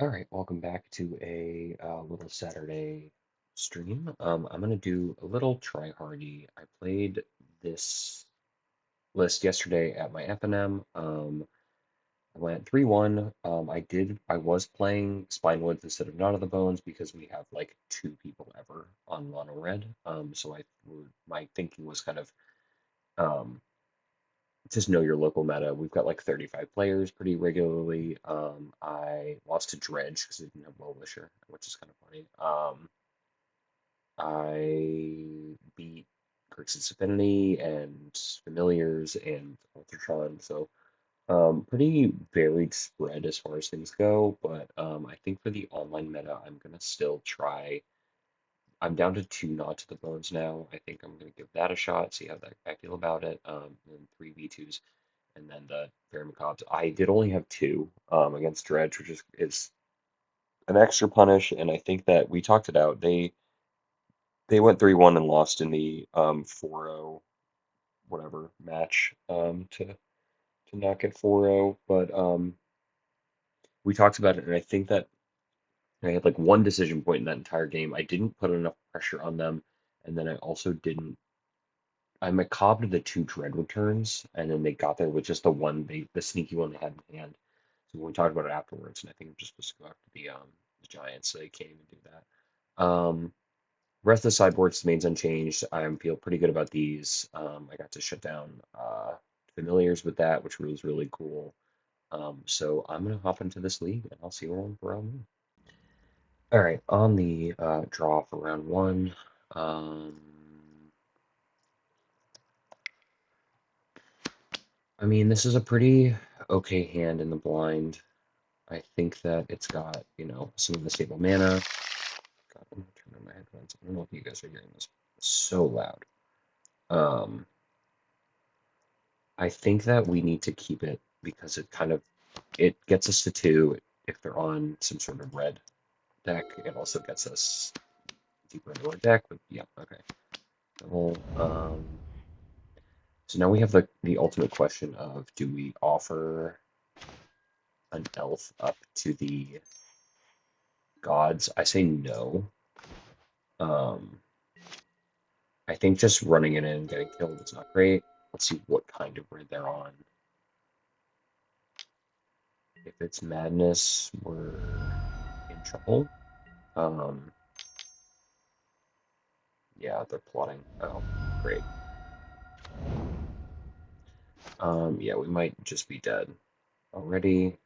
All right, welcome back to a little Saturday stream. I'm gonna do a little try-hardy. I played this list yesterday at my FNM. I went 3-1. I was playing Spinewoods instead of Not of the Bones because we have like two people ever on mono red. My thinking was kind of um, just know your local meta. We've got like 35 players pretty regularly. I lost to Dredge because I didn't have Well Wisher, which is kind of funny. I beat Grixis Affinity and Familiars and Ultratron, so pretty varied spread as far as things go. But I think for the online meta, I'm gonna still try. I'm down to two Not to the Bones now. I think I'm gonna give that a shot, see how I feel about it. And three V2s and then the Very Macabres. I did only have two against Dredge, which is an extra punish, and I think that we talked it out. They went 3-1 and lost in the 4-0 whatever match to not get 4-0, but we talked about it, and I think that I had like one decision point in that entire game. I didn't put enough pressure on them, and then I also didn't. I macabre the two dread returns, and then they got there with just the sneaky one they had in hand. So we talked about it afterwards, and I think I'm just supposed to go after the Giants, so they can't even do that. Rest of the sideboards remains unchanged. I feel pretty good about these. I got to shut down familiars with that, which was really cool. So I'm gonna hop into this league, and I'll see you around for round one. All right, on the draw for round one. Um, I mean, this is a pretty okay hand in the blind. I think that it's got, some of the stable mana. God, I'm gonna turn on my headphones. I don't know if you guys are hearing this. It's so loud. Um, I think that we need to keep it because it gets us to two if they're on some sort of red deck. It also gets us deeper into our deck. But yeah, okay. Well, so now we have the ultimate question of do we offer an elf up to the gods? I say no. Um, I think just running it in and getting killed is not great. Let's see what kind of red they're on. If it's madness, we're in trouble. Um, yeah, they're plotting. Oh, great. Yeah, we might just be dead already.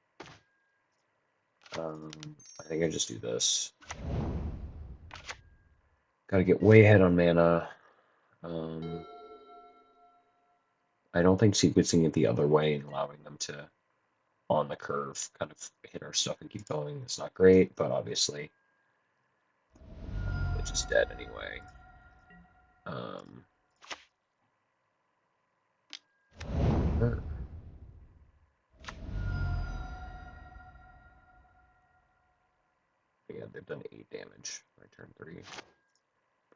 I think I just do this. Gotta get way ahead on mana. Um, I don't think sequencing it the other way and allowing them to, on the curve, kind of hit our stuff and keep going is not great, but obviously it's just dead anyway. Um, yeah, they've done 8 damage by turn 3.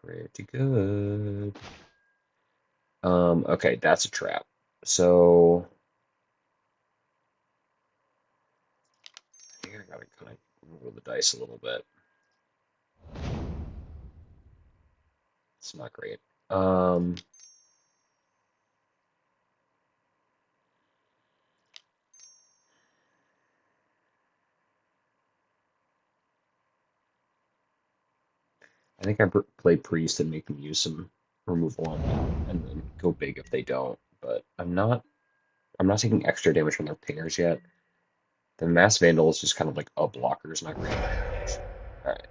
Pretty good. Okay, that's a trap. So I think I gotta kind of roll the dice a little bit. It's not great. I think I play priest and make them use some removal on that, and then go big if they don't. But I'm not. I'm not taking extra damage from their pingers yet. The mass vandal is just kind of like a blocker, is not great. All right.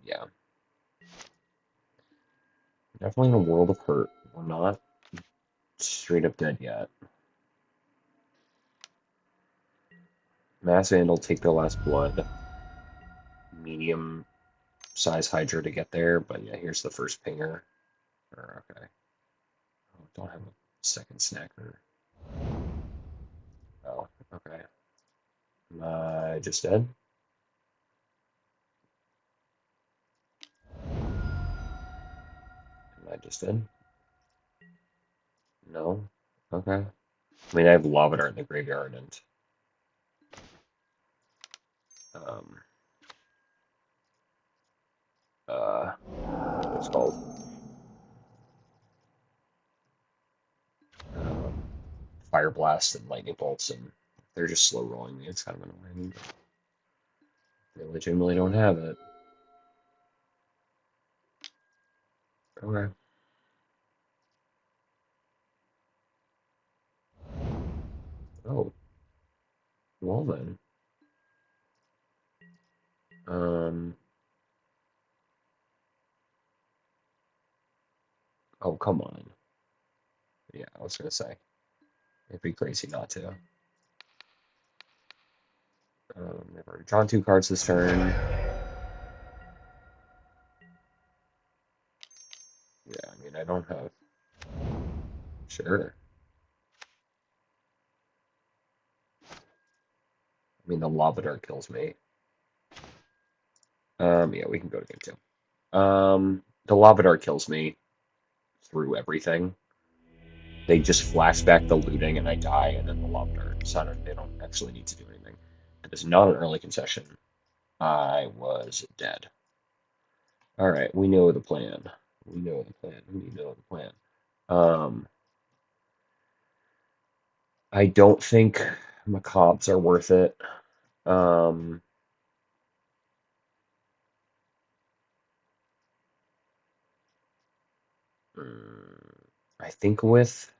Yeah. Definitely in a world of hurt. We're not straight up dead yet. Mass vandal, take their last blood. Medium size Hydra to get there, but yeah, here's the first pinger. Okay. Oh, don't have a second snacker. Oh, okay. Am I just dead? Am I just dead? No? Okay. I mean, I have Lava Dart in the graveyard and um, what it's called, um, Fire Blast and Lightning Bolts, and they're just slow rolling me. It's kind of annoying, but they legitimately don't have it. Okay. Oh, well then. Um, oh, come on. Yeah, I was gonna say. It'd be crazy not to. I've already drawn 2 cards this turn. Yeah, I mean, I don't have. Sure. I mean, the Lava Dart kills me. Yeah, we can go to game 2. The Lava Dart kills me through everything. They just flash back the looting and I die, and then the Lava Dart. So they don't actually need to do anything. It is not an early concession. I was dead. All right, we know the plan. We know the plan. We know the plan. Um, I don't think Macabres are worth it. Um, I think with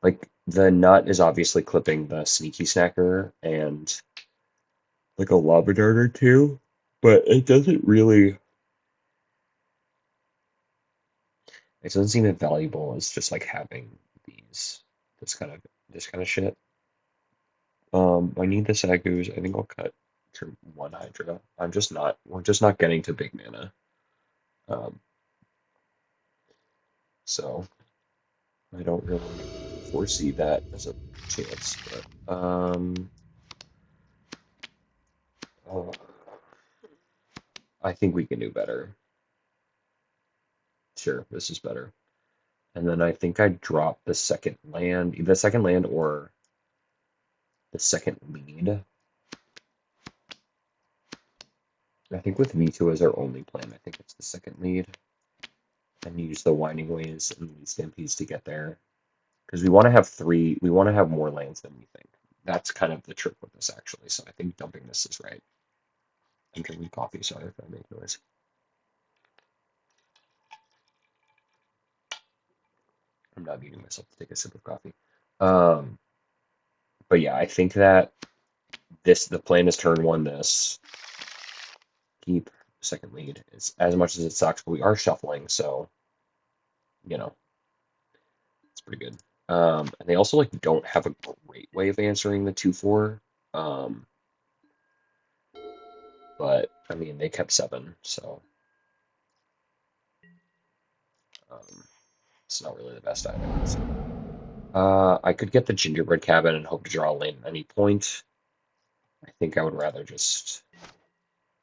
like the nut is obviously clipping the sneaky snacker and like a lava dart or two, but it doesn't seem as valuable as just like having these this kind of this kind of shit. I need the Sagus. I think I'll cut to 1 Hydra. We're just not getting to big mana. Um, so I don't really foresee that as a chance. But oh, I think we can do better. Sure, this is better. And then I think I drop the second land or the second lead. I think with V2 as our only plan, I think it's the second lead. And use the Winding Ways and the Stampedes to get there. Because we want to have more lands than we think. That's kind of the trick with this, actually. So I think dumping this is right. I'm drinking coffee, sorry if I make noise. I'm not muting myself to take a sip of coffee. Um, but yeah, I think that the plan is turn one this, keep second lead. It's as much as it sucks, but we are shuffling, so you know, it's pretty good. And they also like don't have a great way of answering the 2/4. Um, but I mean they kept 7, so um, it's not really the best either. So. I could get the gingerbread cabin and hope to draw a lane at any point. I think I would rather just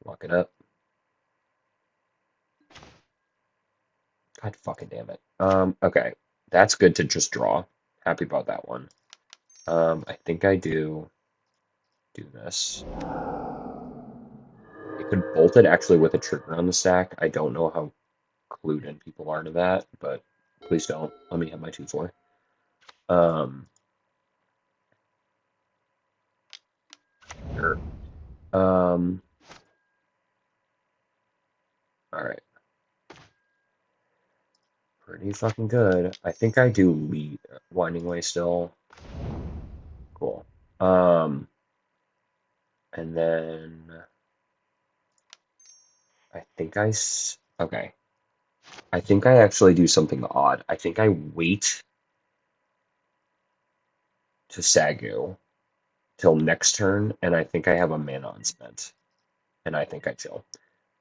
lock it up. God fucking damn it. Okay. That's good to just draw. Happy about that one. I think I do this. It could bolt it actually with a trigger on the stack. I don't know how clued in people are to that, but please don't. Let me have my 2/4. Um, sure. Um, all right. Pretty fucking good. I think I do lead Winding Way still. Cool. Um, and then okay. I think I actually do something odd. I think I wait to Sagu till next turn, and I think I have a mana unspent, and I think I chill.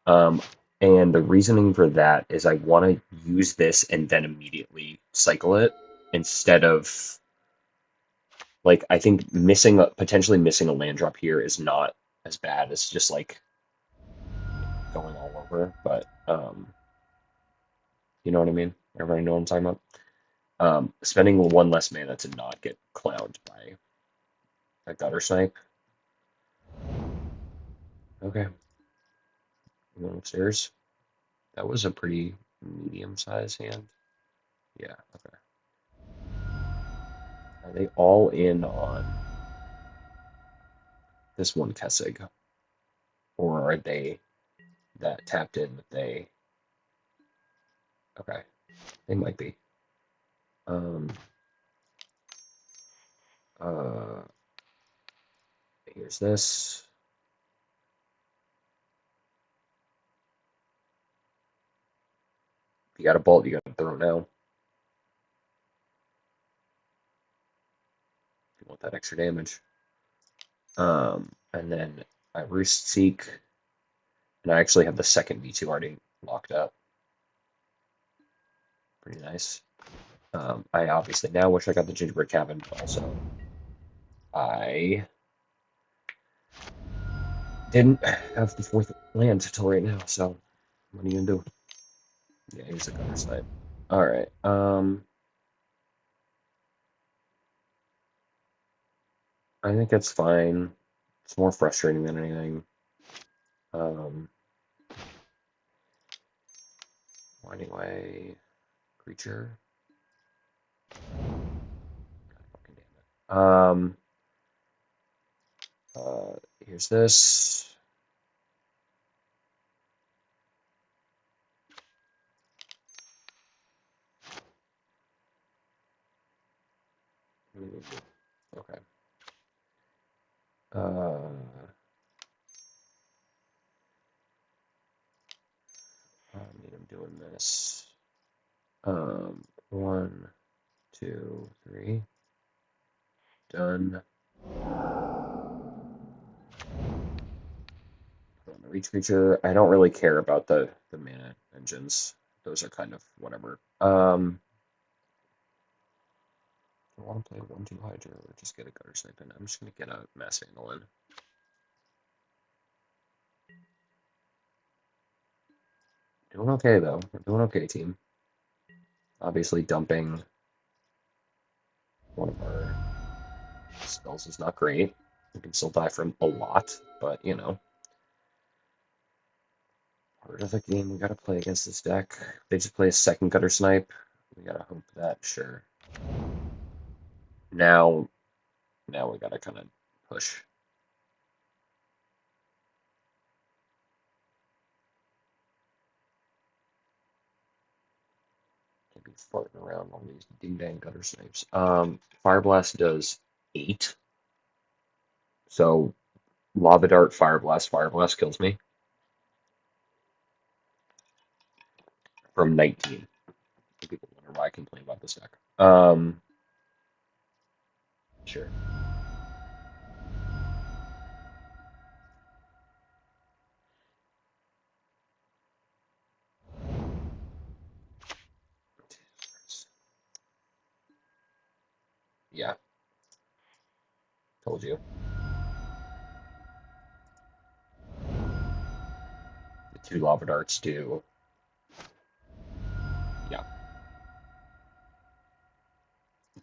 Um, and the reasoning for that is I want to use this and then immediately cycle it instead of like I think potentially missing a land drop here is not as bad as just like going all over, but you know what I mean? Everybody know what I'm talking about? Spending one less mana to not get clowned by a gutter snipe. Okay, going upstairs. That was a pretty medium-sized hand. Yeah, okay. Are they all in on this one Kessig? Or are they that tapped in that they... Okay, they might be. Um, uh, Here's this. If you got a bolt, you got to throw it now. If you want that extra damage. And then I Roost Seek, and I actually have the second V2 already locked up. Pretty nice. I obviously now wish I got the Gingerbread Cabin, but also I didn't have the fourth land until right now, so what are you gonna do? Yeah, he's a gutter snipe. Alright, I think it's fine. It's more frustrating than anything. Anyway, creature. God fucking damn it. Here's this. Okay. I mean, I'm doing this. One, two, three. Done. On the reach creature. I don't really care about the mana engines. Those are kind of whatever. I want to play 1/2 Hydra or just get a gutter snipe in. I'm just gonna get a mass vandal in. Doing okay though. We're doing okay, team. Obviously dumping one of our spells is not great. We can still die from a lot, but you know. Part of the game we gotta play against this deck. They just play a second gutter snipe. We gotta hope that sure. Now we gotta kinda push. Can't be farting around all these ding dang gutter snipes. Fire Blast does 8. So Lava Dart, Fire Blast kills me from 19. People wonder why I complain about this deck. Sure. Yeah, told you. The 2 Lava Darts do. Yeah,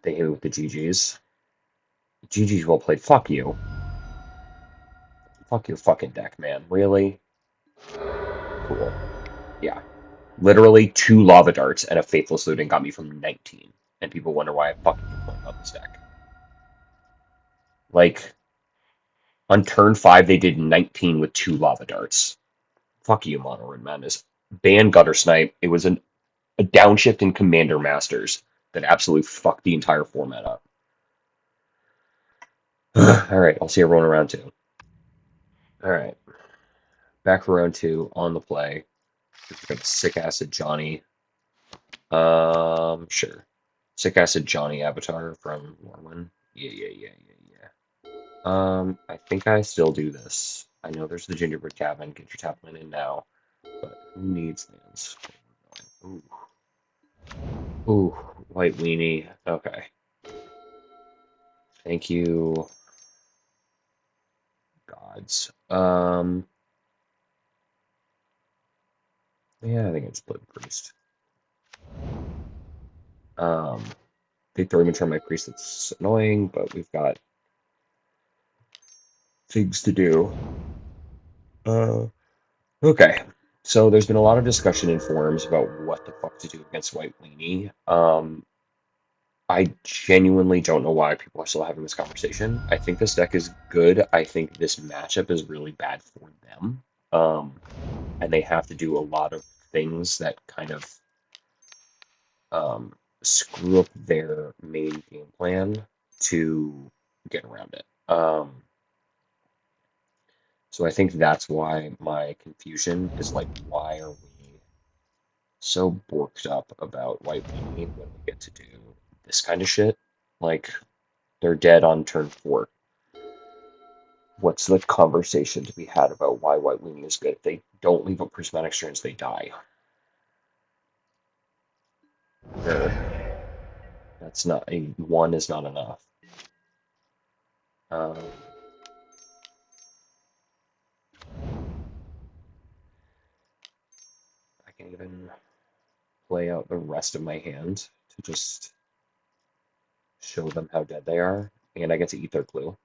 they hit with the GGs. GG's well played. Fuck you. Fuck your fucking deck, man. Really? Cool. Yeah. Literally 2 Lava Darts and a Faithless Looting got me from 19. And people wonder why I fucking complain about this deck. Like, on turn 5, they did 19 with 2 Lava Darts. Fuck you, Mono Red Madness. Ban Gutter Snipe. It was a downshift in Commander Masters that absolutely fucked the entire format up. Alright, I'll see everyone around 2. Alright. Back for round 2 on the play. We've got the Sick Acid Johnny. Sure. Sick Acid Johnny avatar from Morwen. Yeah. I think I still do this. I know there's the Gingerbread Cabin. Get your Tapman in now. But who needs lands? Ooh. Ooh, White Weenie. Okay. Thank you, gods. Yeah, I think I just played Priest. they throw him in my priest. That's annoying, but we've got things to do. Uh, okay. So there's been a lot of discussion in forums about what the fuck to do against White Weenie. I genuinely don't know why people are still having this conversation. I think this deck is good. I think this matchup is really bad for them. Um, and they have to do a lot of things that kind of screw up their main game plan to get around it. So I think that's why my confusion is like, why are we so borked up about White Weenie when we get to do this kind of shit? Like, they're dead on turn 4. What's the conversation to be had about why White Weenie is good? If they don't leave up prismatic strands, they die. Sure. That's not a one is not enough. Um, I can even play out the rest of my hand to just show them how dead they are, and I get to eat their clue.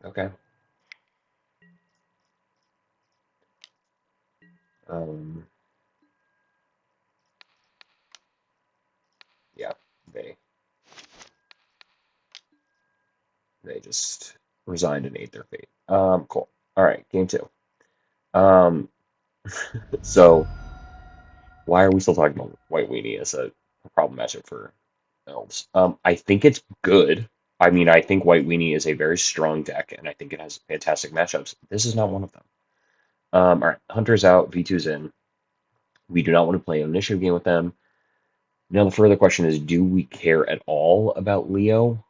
Okay. Um, yeah, they they just resigned and ate their fate. Cool. All right, game 2. Um, so why are we still talking about White Weenie as a problem matchup for Elves? I think it's good. I mean, I think White Weenie is a very strong deck, and I think it has fantastic matchups. This is not one of them. All right, Hunter's out, V2's in. We do not want to play an initiative game with them. Now, the further question is, do we care at all about Leo?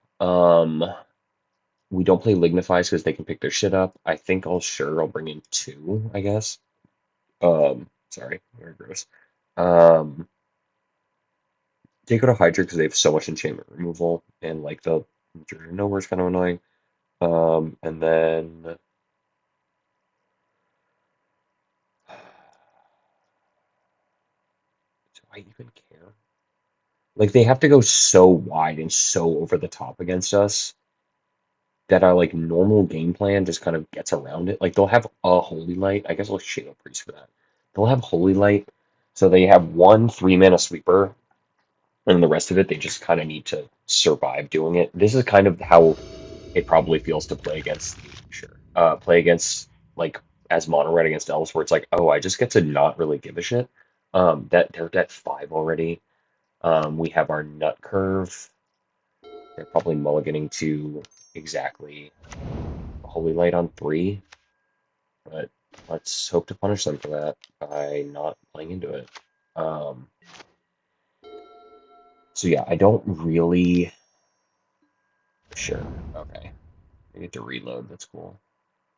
We don't play Lignifies because they can pick their shit up. I think I'll bring in 2, I guess. Sorry, very gross. Um, Take out a Hydra because they have so much enchantment removal, and like the Journey to Nowhere is kind of annoying. And then do I even care? Like they have to go so wide and so over the top against us that our like normal game plan just kind of gets around it. Like they'll have a Holy Light. I guess I'll Shadow Priest for that. They'll have Holy Light, so they have one 3-mana sweeper, and the rest of it they just kind of need to survive doing it. This is kind of how it probably feels to play against sure. Play against like as mono red against elves where it's like, oh, I just get to not really give a shit. That they're at 5 already. We have our nut curve. They're probably mulliganing to exactly Holy Light on 3, but let's hope to punish them for that by not playing into it. Um, so yeah, I don't really. Sure. Okay. I get to reload. That's cool.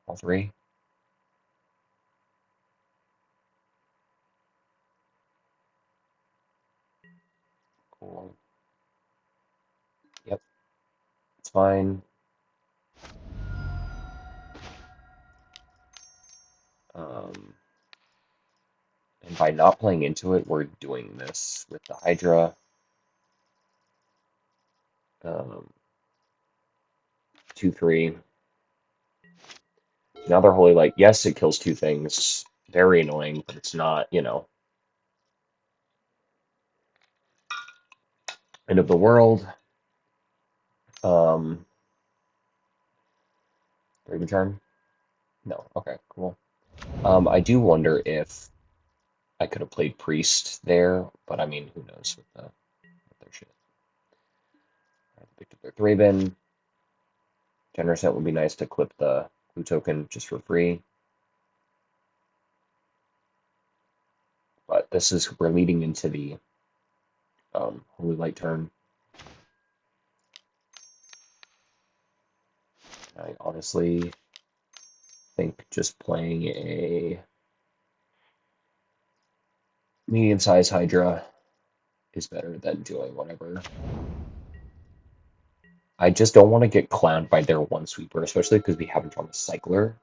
All 3. Cool. Yep. It's fine. Um, and by not playing into it, we're doing this with the Hydra. Um, 2/3. Another Holy Light. Yes, it kills 2 things. Very annoying, but it's not, end of the world. Um, Raven Charm? No. Okay, cool. I do wonder if I could have played Priest there, but I mean, who knows with their shit. I picked up their Thraben. Generous Net would be nice to clip the clue token just for free. But we're leading into the Holy Light turn. I honestly think just playing a medium-sized Hydra is better than doing whatever. I just don't want to get clowned by their one sweeper, especially because we haven't drawn the cycler.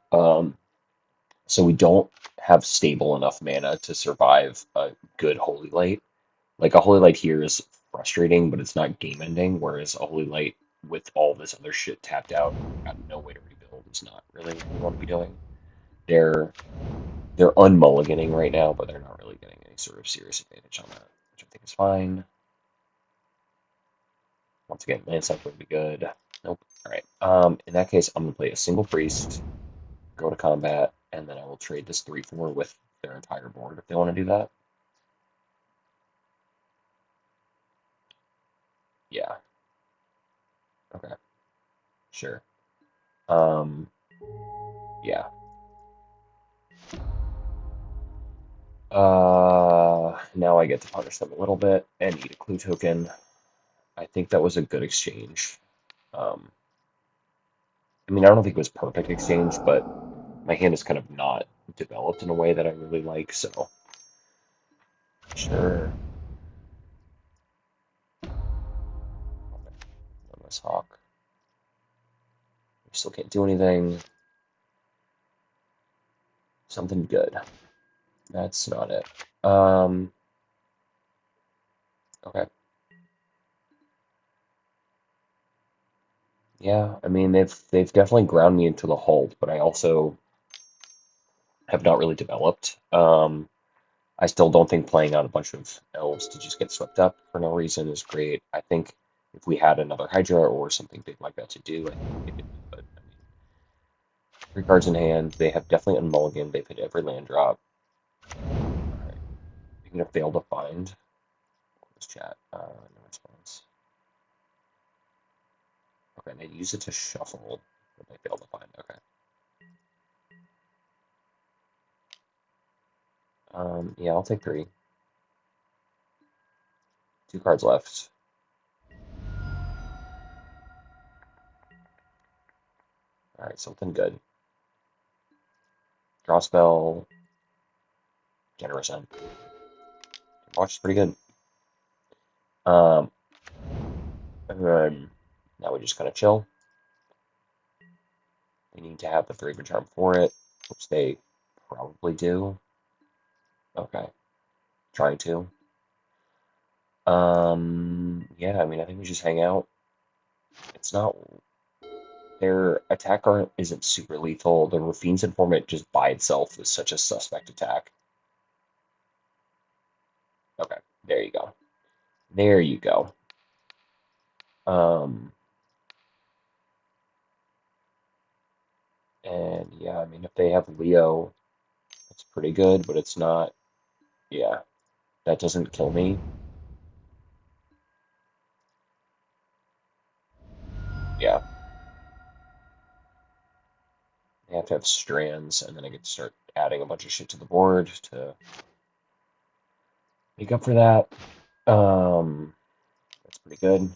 So we don't have stable enough mana to survive a good Holy Light. Like a Holy Light here is frustrating, but it's not game ending, whereas a Holy Light with all this other shit tapped out and I've got no way to rebuild is not really what we want to be doing. They're they're unmulliganing right now, but they're not really getting any sort of serious advantage on that, which I think is fine. Once again, Lance up would be good. Nope. All right. In that case, I'm gonna play a single priest, go to combat, and then I will trade this 3/4 with their entire board if they want to do that. Yeah. Okay. Sure. Um. Yeah. Now I get to punish them a little bit and eat a clue token. I think that was a good exchange. Um. I mean, I don't think it was perfect exchange, but my hand is kind of not developed in a way that I really like, so sure. Okay. Nice hawk. We still can't do anything. Something good. That's not it. Okay. Yeah, I mean they've definitely ground me into the hold, but I also have not really developed. I still don't think playing out a bunch of elves to just get swept up for no reason is great. I think if we had another Hydra or something big like that to do, I think we could do it. But I mean, 3 cards in hand, they have definitely unmulliganed. They've hit every land drop. All right, you're gonna fail to find. Close chat. No response. Okay, they use it to shuffle, but they fail to find. Okay. Yeah, I'll take 3. 2 cards left. All right, something good. Draw spell. Generous end. Watch is pretty good. Um, and then now we just kind of chill. They need to have the 3 charm for it, which they probably do. Okay, trying to. Yeah, I mean, I think we just hang out. It's not their attack art isn't super lethal. The Rafine's Informant just by itself is such a suspect attack. Okay, there you go. There you go. Um, and yeah, I mean, if they have Leo, it's pretty good, but it's not. Yeah, that doesn't kill me. Yeah, I have to have strands, and then I get to start adding a bunch of shit to the board to make up for that. That's pretty good.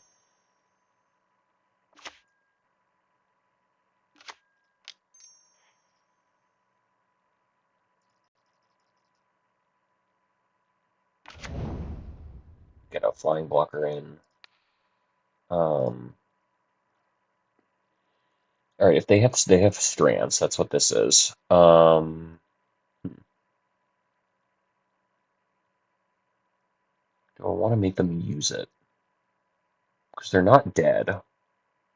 Get a flying blocker in. All right, if they have strands, that's what this is. Do I want to make them use it? Because they're not dead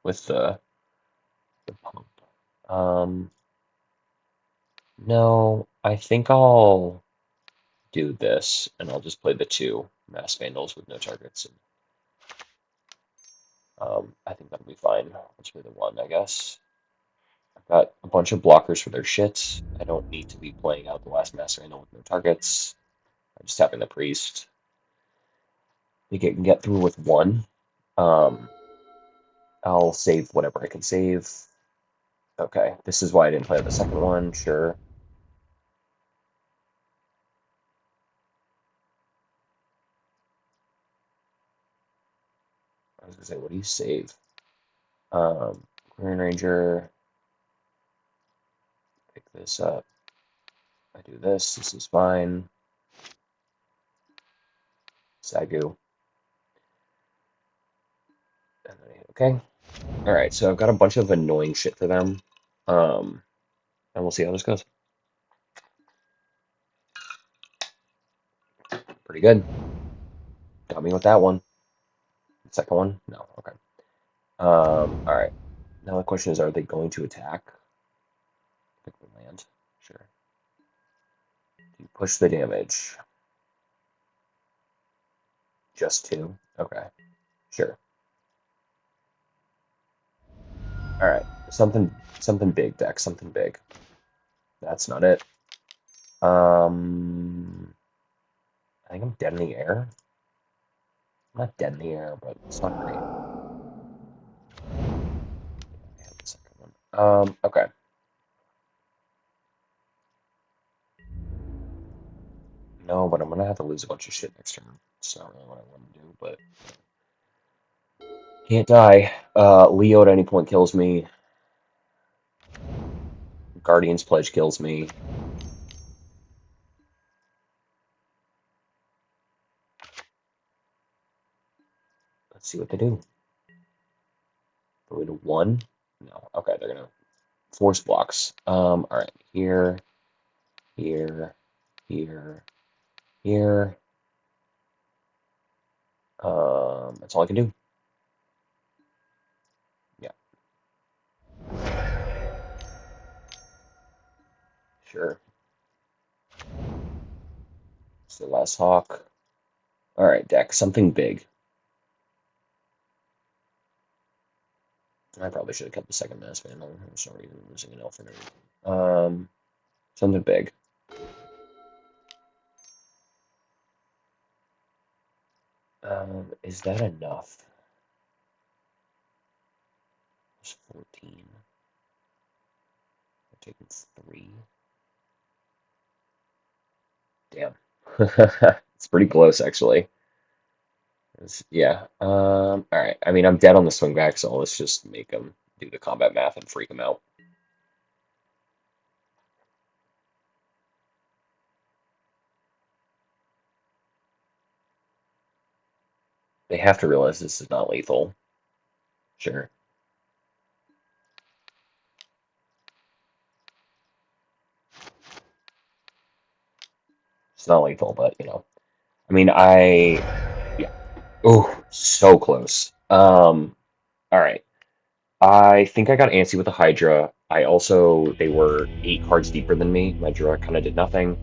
with the pump. Um, no, I think I'll do this, and I'll just play the 2 Mass Vandals with no targets. And, I think that'll be fine. Let's play the 1, I guess. I've got a bunch of blockers for their shit. I don't need to be playing out the last Mass Vandal with no targets. I'm just tapping the Priest. We can get through with 1. Um, I'll save whatever I can save. Okay, this is why I didn't play the second one, sure. I was gonna say, what do you save? Green Ranger, pick this up. I do this is fine. Sagu. And then okay. Alright, so I've got a bunch of annoying shit for them. And we'll see how this goes. Pretty good. Got me with that one. Second one? No. Okay. All right. Now the question is, are they going to attack? Pick the land. Sure. Do you push the damage? Just two? Okay. Sure. All right. Something big, deck. Something big. That's not it. I think I'm dead in the air. I'm not dead in the air, but it's not great. I have the second one. Okay. No, but I'm gonna have to lose a bunch of shit next turn. It's not really what I want to do, but can't die. Leo at any point kills me. Guardian's Pledge kills me. Let's see what they do. Go to one? No. Okay, they're gonna force blocks. All right. Here, here, here, here. That's all I can do. Yeah, sure. It's the last hawk. All right, deck. Something big. I probably should have kept the second mass vandal. I'm sorry, I'm losing an elf for no reason. Something big. Is that enough? It's 14. I'm taking 3. Damn. It's pretty close, actually. Yeah. All right. I mean, I'm dead on the swing back, so let's just make them do the combat math and freak them out. They have to realize this is not lethal. Sure. It's not lethal, but, I mean, yeah. Oh, so close. All right. I think I got antsy with the Hydra. They were 8 cards deeper than me. My draw kind of did nothing.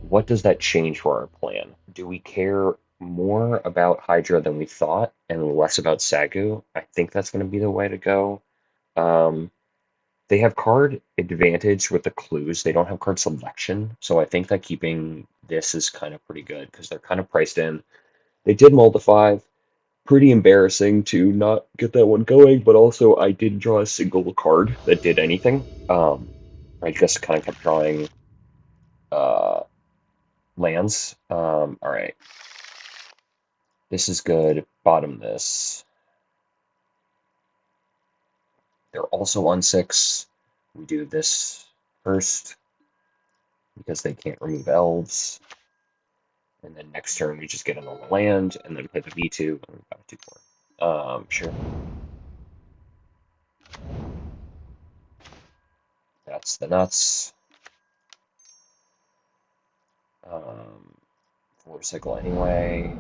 What does that change for our plan? Do we care more about Hydra than we thought and less about Sagu? I think that's going to be the way to go. Um, they have card advantage with the clues. They don't have card selection. So I think that keeping this is kind of pretty good because they're kind of priced in. They did mull the 5. Pretty embarrassing to not get that one going, but also I didn't draw a single card that did anything. I just kind of kept drawing uh, lands. All right. This is good. Bottom this. They're also on 6. We do this first because they can't remove elves. And then next turn we just get a normal land and then play the V2 and we've got a 2-4. Sure. That's the nuts. Um, 4 cycle anyway.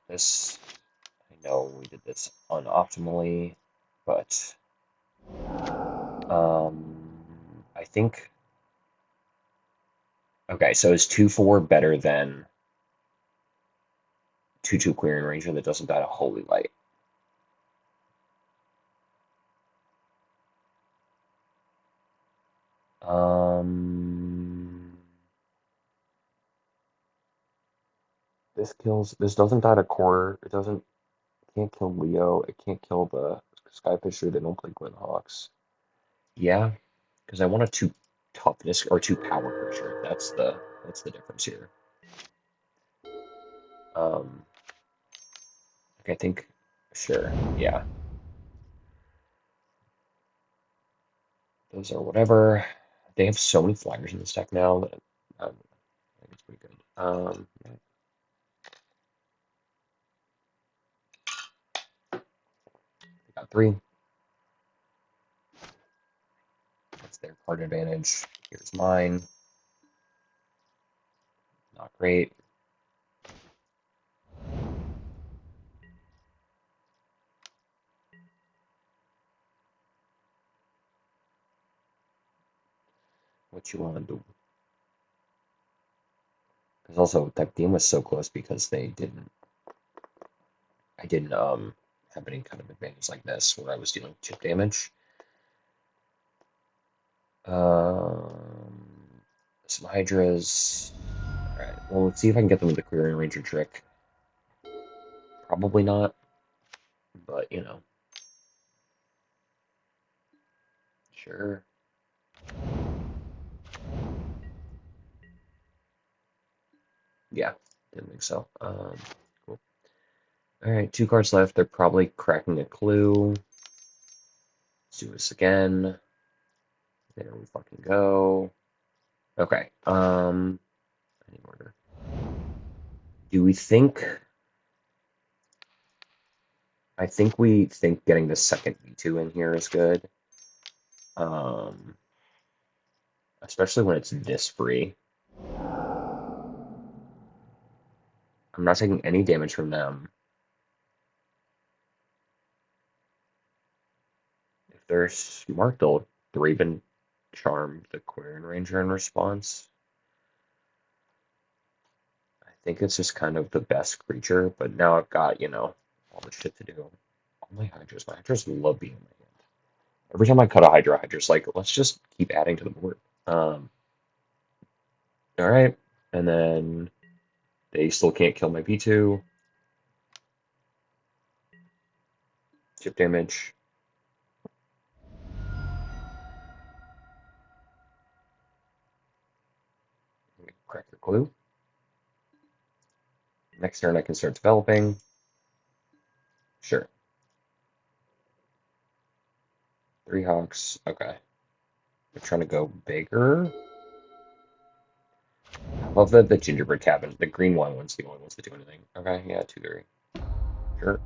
This, I know we did this unoptimally, but I think, okay, so is 2-4 better than 2-2 Queering Ranger that doesn't die to Holy Light? Um, this doesn't die to Core, can't kill Leo, it can't kill the Skyfisher, they don't play Gwyn Hawks. Yeah, because I want a 2 toughness or 2 power pressure. That's the difference here. Um, I think, sure, yeah. Those are whatever. They have so many flyers in this deck now that I think it's pretty good. They got 3. That's their card advantage. Here's mine. Great. What you want to do? Because also that game was so close because I didn't have any kind of advantage like this where I was dealing chip damage. Um, some Hydras. All right. Well, let's see if I can get them with the Clearing Ranger trick. Probably not, but you know, sure. Yeah, didn't think so. Cool. All right, 2 cards left. They're probably cracking a clue. Let's do this again. There we fucking go. Okay. Any order. Do we think? I think we think getting the second V2 in here is good. Um, especially when it's this free. I'm not taking any damage from them. If they're smart, they'll Draven Charm the Quarian Ranger in response. I think it's just kind of the best creature, but now I've got, all the shit to do. All my Hydras love being in my hand. Every time I cut a Hydra's like, let's just keep adding to the board. All right. And then they still can't kill my V2. Chip damage. Crack your clue. Next turn I can start developing. Sure. 3 Hawks. Okay. We're trying to go bigger. I love that the gingerbread cabin, the green one's the only ones that do anything. Okay, yeah, 2/3. Sure.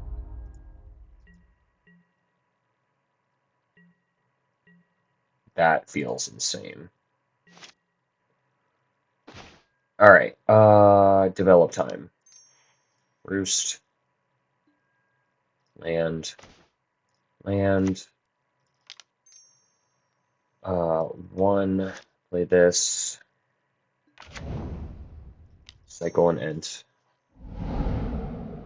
That feels insane. All right. Develop time. Roost. Land. Land. One. Play this. Cycle and Ent.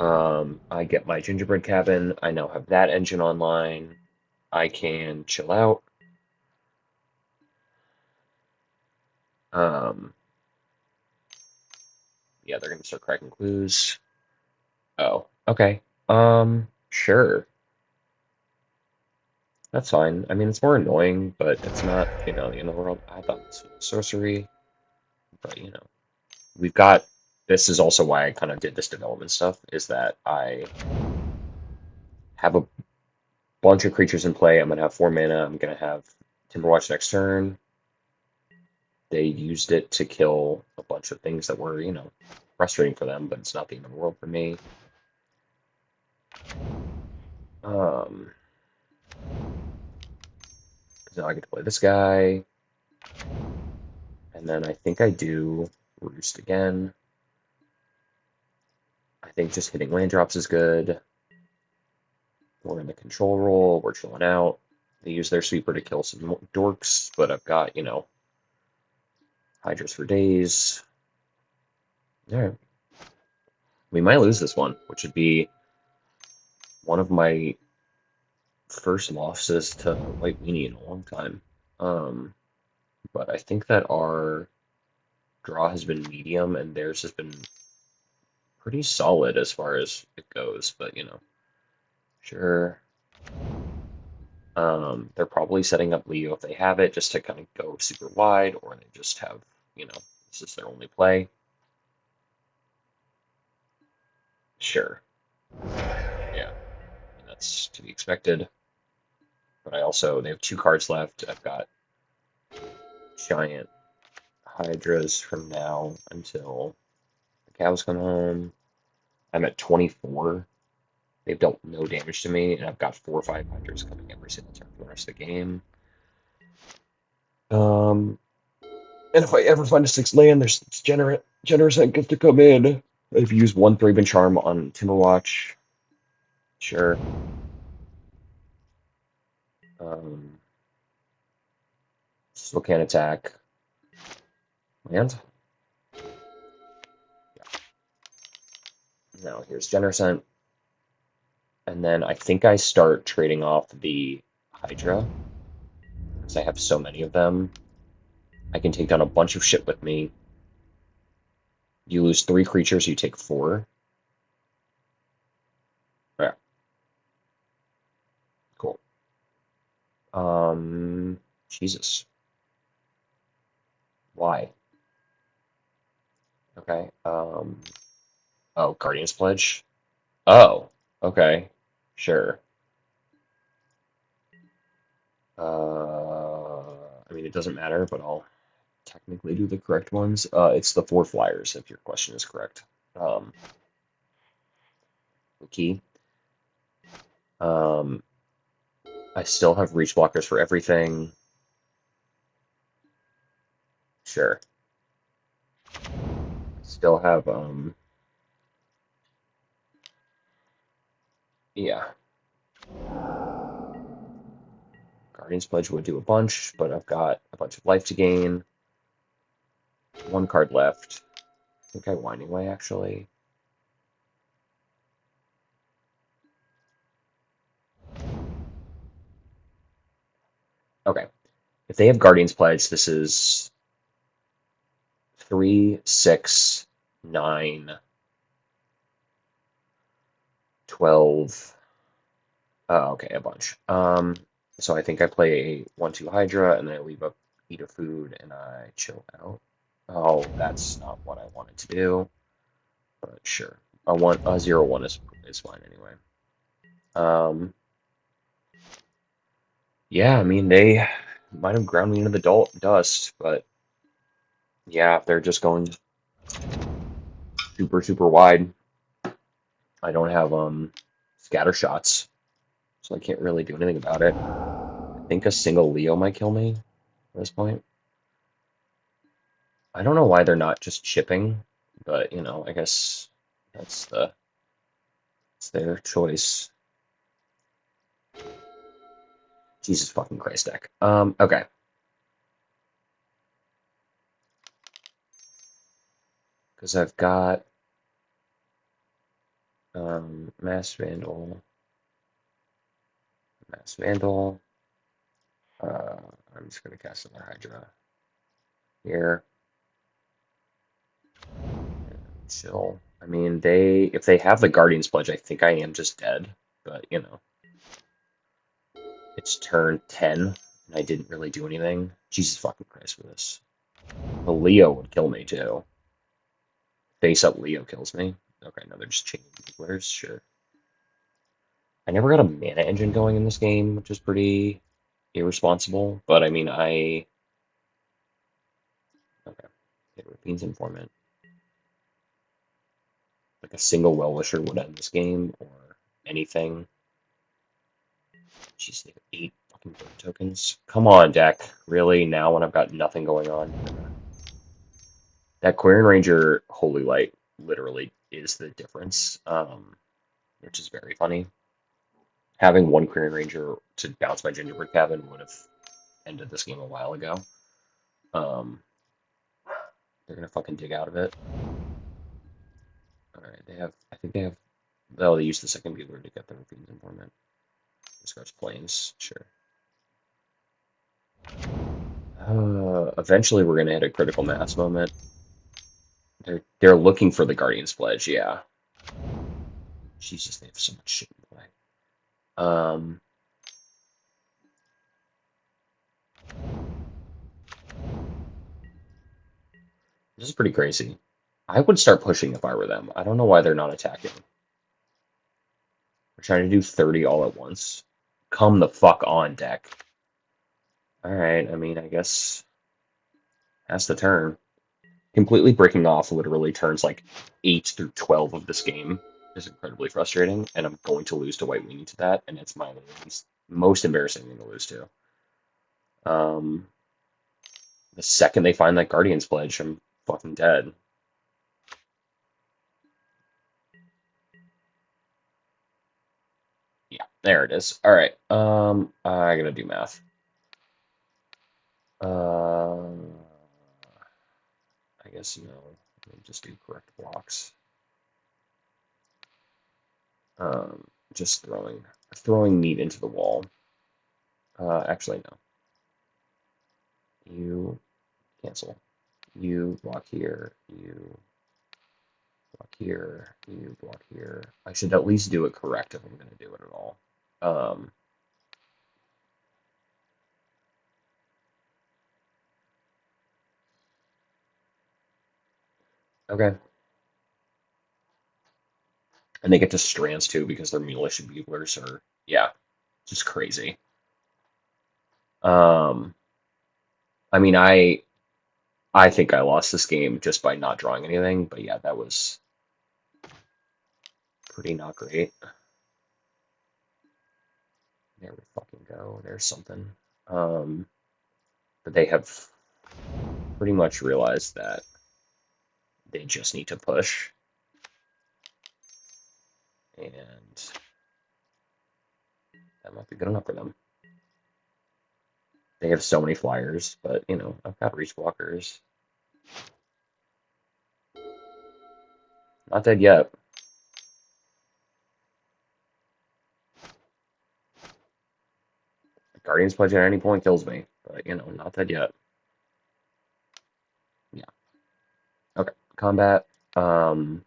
I get my gingerbread cabin. I now have that engine online. I can chill out. Um, yeah, they're gonna start cracking clues. Oh, okay. Sure. That's fine. I mean, it's more annoying, but it's not, the end of the world. I thought this was sorcery, but we've got. This is also why I kind of did this development stuff, is that I have a bunch of creatures in play. I'm gonna have 4 mana. I'm gonna have Timberwatch next turn. They used it to kill a bunch of things that were, frustrating for them, but it's not the end of the world for me. Um, so now I get to play this guy, and then I think I do Roost again. I think just hitting land drops is good. We're in the control role. We're chilling out. They use their sweeper to kill some dorks, but I've got, Hydras for days. All right. We might lose this one, which would be one of my first losses to White Weenie in a long time. But I think that our draw has been medium and theirs has been pretty solid as far as it goes, but sure. They're probably setting up Leo if they have it just to kind of go super wide, or they just have, this is their only play. Sure. Yeah. And that's to be expected. But they have 2 cards left. I've got giant Hydras from now until the cows come home. I'm at 24. They've dealt no damage to me, and I've got 4 or 5 Hydras coming every single turn for the rest of the game. Um, And if I ever find a 6 land, there's generous that gets to come in. I've used one Thraben Charm on Timberwatch. Sure. Um, Still can't attack. Land? No, here's Generosent. And then I think I start trading off the Hydra, because I have so many of them. I can take down a bunch of shit with me. You lose 3 creatures, you take 4. Yeah, cool. Jesus. Why? Okay. Oh, Guardian's Pledge? Oh, okay. Sure. I mean, it doesn't matter, but I'll technically do the correct ones. It's the 4 flyers, if your question is correct. Um, Key. Um, I still have reach blockers for everything. Sure. Still have, yeah. Guardian's Pledge would do a bunch, but I've got a bunch of life to gain. 1 card left. I think I Winding Way, actually. Okay. If they have Guardian's Pledge, this is 3, 6, 9, 12. Oh, okay, a bunch. So I think I play a 1/2 Hydra, and then I leave up eat a food, and I chill out. Oh, that's not what I wanted to do, but sure. A 0/1 is fine anyway. Um, yeah, I mean they might have ground me into the dust, but yeah, if they're just going super wide, I don't have scatter shots, so I can't really do anything about it. I think a single Leo might kill me at this point. I don't know why they're not just chipping, but I guess that's it's their choice. Jesus fucking Christ, deck. Okay. Because I've got Mass Vandal, Mass Vandal. I'm just gonna cast another Hydra here. Chill. I mean, if they have the Guardian's Pledge, I think I am just dead. But it's turn 10, and I didn't really do anything. Jesus fucking Christ for this. The Leo would kill me too. Face up Leo kills me. Okay, no, they're just chaining Where's sure. I never got a mana engine going in this game, which is pretty irresponsible. But I mean, okay. Hit Rapines Informant. Like a single Well-Wisher would end this game, or anything. Jeez, they have 8 fucking bird tokens. Come on, deck. Really? Now when I've got nothing going on? That Quarian Ranger Holy Light literally is the difference, which is very funny. Having 1 Quarian Ranger to bounce my Gingerbread Cabin would have ended this game a while ago. Um, they're gonna fucking dig out of it. Alright, I think they have, oh, they use the second Bueller to get the Rapines Informant. Scratch Plains, sure. Eventually we're gonna hit a critical mass moment. They're looking for the Guardian's Pledge, yeah. Jesus, they have so much shit in play. This is pretty crazy. I would start pushing if I were them. I don't know why they're not attacking. We're trying to do 30 all at once. Come the fuck on, deck. Alright, I mean, I guess that's the turn. Completely breaking off literally turns like 8 through 12 of this game is incredibly frustrating, and I'm going to lose to White Weenie to that, and it's my most embarrassing thing to lose to. The second they find that Guardian's Pledge, I'm fucking dead. Yeah, there it is. All right. I gotta do math. Uh, I guess no. Let me just do correct blocks. Um, just throwing meat into the wall. Actually no. You cancel. You block here. You block here. You block here. I should at least do it correct if I'm gonna do it at all. Um, okay. And they get to strands too because they're militia buglers or yeah, just crazy. Um, I mean, I think I lost this game just by not drawing anything, but yeah, that was pretty not great. There we fucking go. There's something. Um, but they have pretty much realized that they just need to push, and that might be good enough for them. They have so many flyers, but you know, I've got reach blockers. Not dead yet. Guardian's Pledge at any point kills me, but you know, not dead yet. Yeah. Okay. Combat. Um,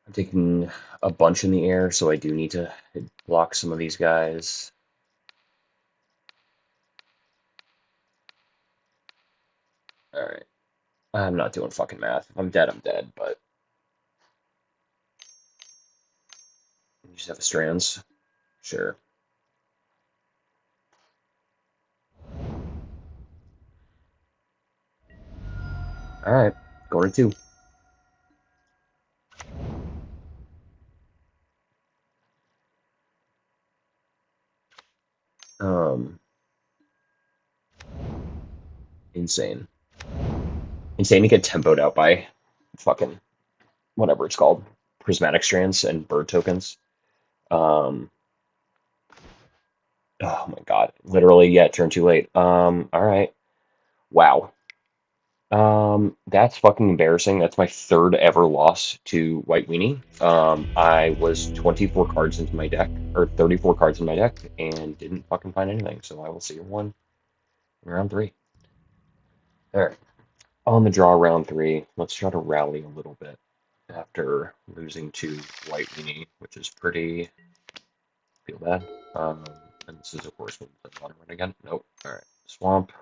I'm taking a bunch in the air, so I do need to block some of these guys. All right. I'm not doing fucking math. If I'm dead, I'm dead, but you just have strands. Sure. All right. Going to two. Um, insane. Insane to get tempoed out by fucking whatever it's called. Prismatic strands and bird tokens. Um, oh my god. Literally, yeah, turned too late. All right. Wow. That's fucking embarrassing. That's my third ever loss to White Weenie. I was 24 cards into my deck, or 34 cards in my deck, and didn't fucking find anything. So I will see everyone in round three. There. On the draw round three. Let's try to rally a little bit after losing to White Weenie, which is pretty feel bad. And this is of course when we play Water Run again. Nope. Alright. Swamp.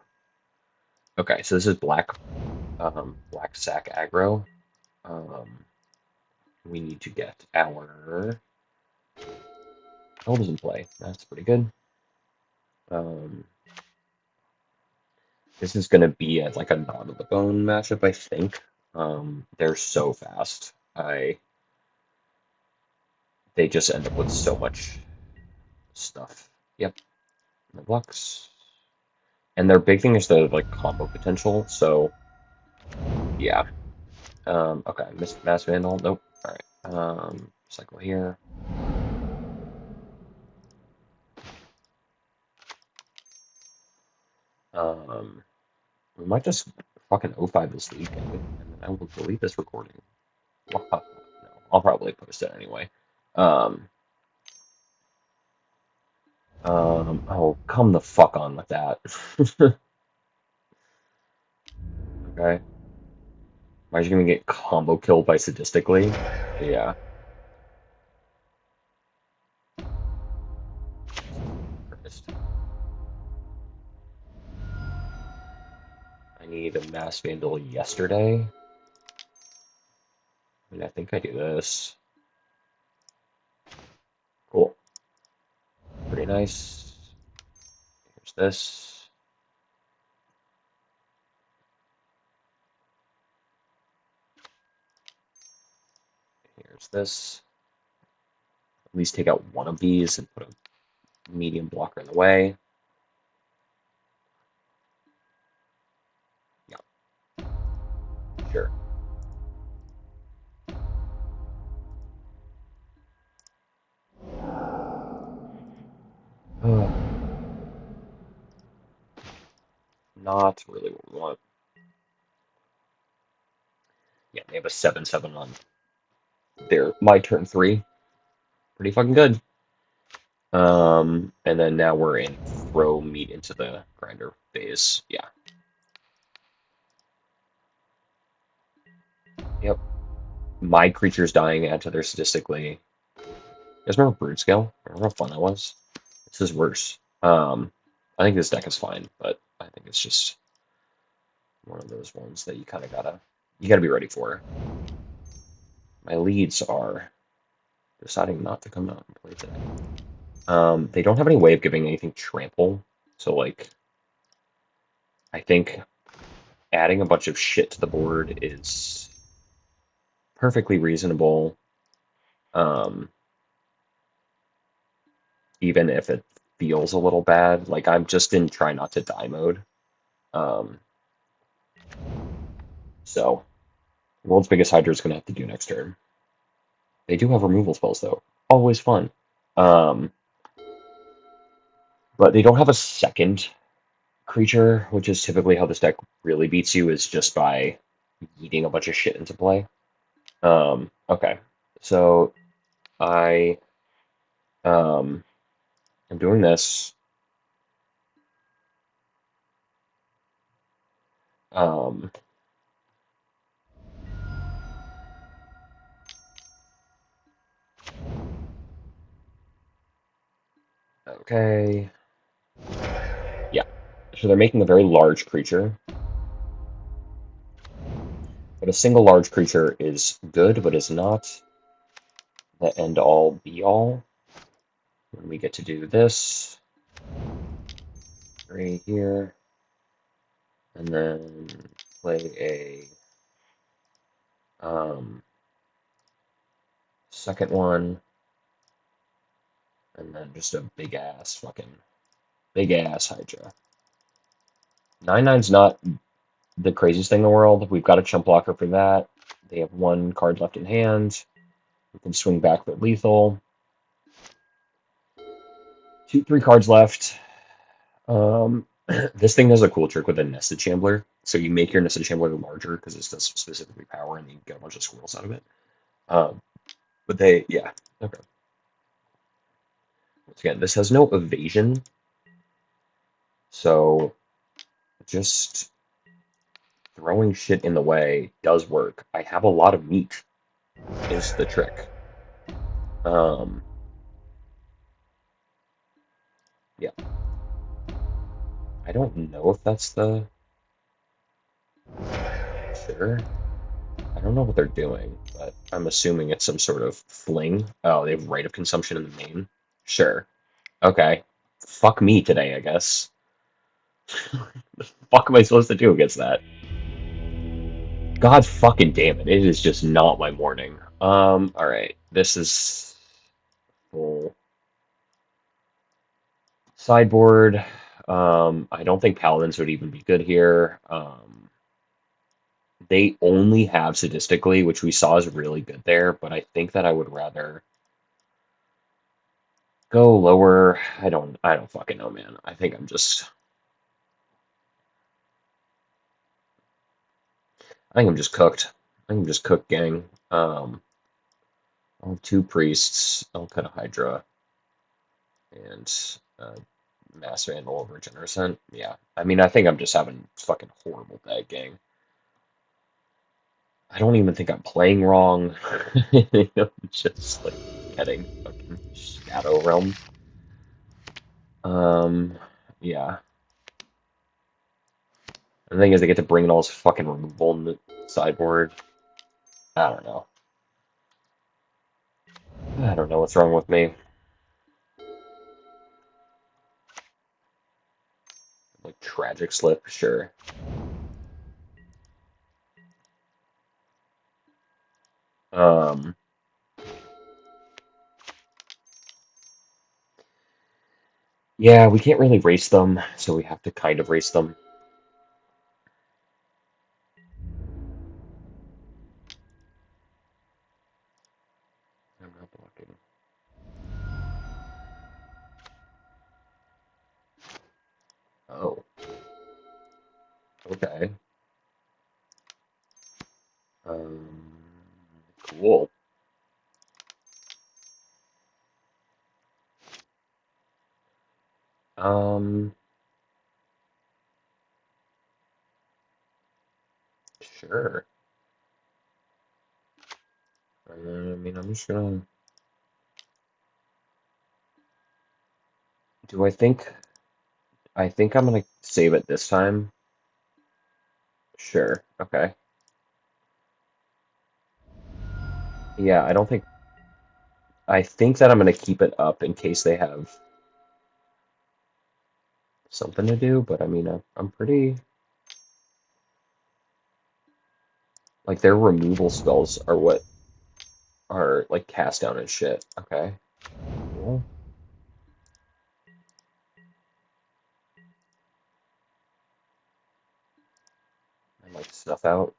Okay, so this is black sack aggro. Um, we need to get our Elves in play. That's pretty good. Um, this is going to be like a Nod of the Bone matchup, I think. They're so fast. They just end up with so much stuff. Yep, no blocks. And their big thing is the like combo potential. So yeah. Okay, Mass Vandal. Nope. All right. Cycle here. Um, we might just fucking O5 this league, and then I will delete this recording. Wow. No, I'll probably post it anyway. Um, oh, come the fuck on with that. Okay. Why are you gonna get combo killed by sadistically? Yeah. Christ. I need a Mass Vandal yesterday. I mean, I think I do this. Cool. Pretty nice. Here's this. Here's this. At least take out one of these and put a medium blocker in the way. Sure. Not really what we want. Yeah, they have a 7/7 on my turn 3. Pretty fucking good. And then now we're in throw meat into the grinder phase. Yeah. Yep. My creature's dying, add to their statistically. You guys remember Brood Scale? Remember how fun that was? This is worse. I think this deck is fine, but I think it's just one of those ones that you kind of gotta be ready for. My leads are deciding not to come out and play today. They don't have any way of giving anything trample, so like I think adding a bunch of shit to the board is perfectly reasonable. Um, Even if it feels a little bad. Like I'm just in try not to die mode. Um, so world's biggest Hydra is gonna have to do next turn. They do have removal spells though. Always fun. Um, but they don't have a second creature, which is typically how this deck really beats you, is just by eating a bunch of shit into play. Okay. So I am doing this. Um, okay. Yeah. So they're making a very large creature. But a single large creature is good, but is not the end all be all. When we get to do this right here, and then play a second one, and then just a big ass Hydra. 9/9's not the craziest thing in the world. We've got a chump blocker for that. They have one card left in hand. We can swing back for lethal. 3 cards left. This thing does a cool trick with a nested shambler. So you make your nested shambler larger because it does specifically power, and you get a bunch of squirrels out of it. Um, but yeah, okay. Once again, this has no evasion, so just throwing shit in the way does work. I have a lot of meat, is the trick. Um, yeah. I don't know if that's the... Sure. I don't know what they're doing, but I'm assuming it's some sort of fling. Oh, they have right of consumption in the main? Sure. Okay. Fuck me today, I guess. The fuck am I supposed to do against that? God fucking damn it. It is just not my morning. Alright. This is full sideboard. I don't think paladins would even be good here. They only have sadistically, which we saw is really good there, but I think that I would rather go lower. I don't fucking know, man. I think I'm just cooked. I think I'm just cooked, gang. I'll have 2 priests. I'll cut a Hydra and Mass Vandal over Generation. Yeah. I mean, I think I'm just having fucking horrible day, gang. I don't even think I'm playing wrong. I'm just like getting fucking Shadow Realm. Yeah. The thing is, they get to bring in all this fucking removal in the sideboard. I don't know. I don't know what's wrong with me. Like tragic slip, sure. Um, yeah, we can't really race them, so we have to kind of race them. Okay. Um, cool. Um, sure. I mean, I'm just gonna. Do I think? I think I'm gonna save it this time. Sure. Okay. Yeah, I don't think. I think that I'm gonna keep it up in case they have something to do. But I mean, I'm pretty like their removal spells are what are like cast down and shit. Okay. Cool. I might snuff out.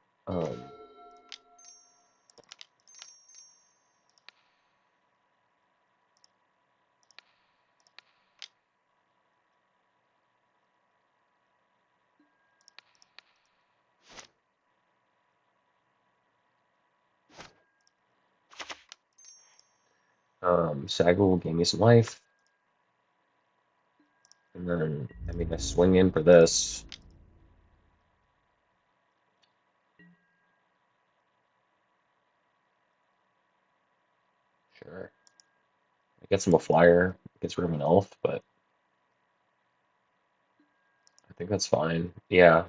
Um, Sagar will gain me some life, and then I mean I swing in for this. Sure. I get some a flyer. Gets rid of an elf, but I think that's fine. Yeah.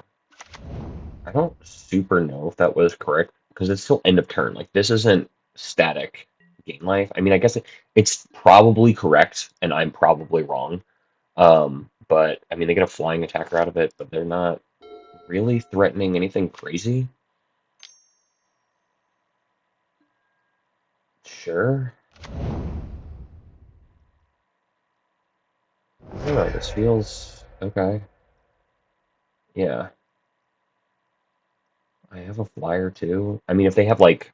I don't super know if that was correct because it's still end of turn. Like this isn't static game life. I mean, I guess it's probably correct, and I'm probably wrong. But I mean, they get a flying attacker out of it, but they're not really threatening anything crazy. Sure. I don't know. This feels okay. Yeah. I have a flyer too. I mean, if they have like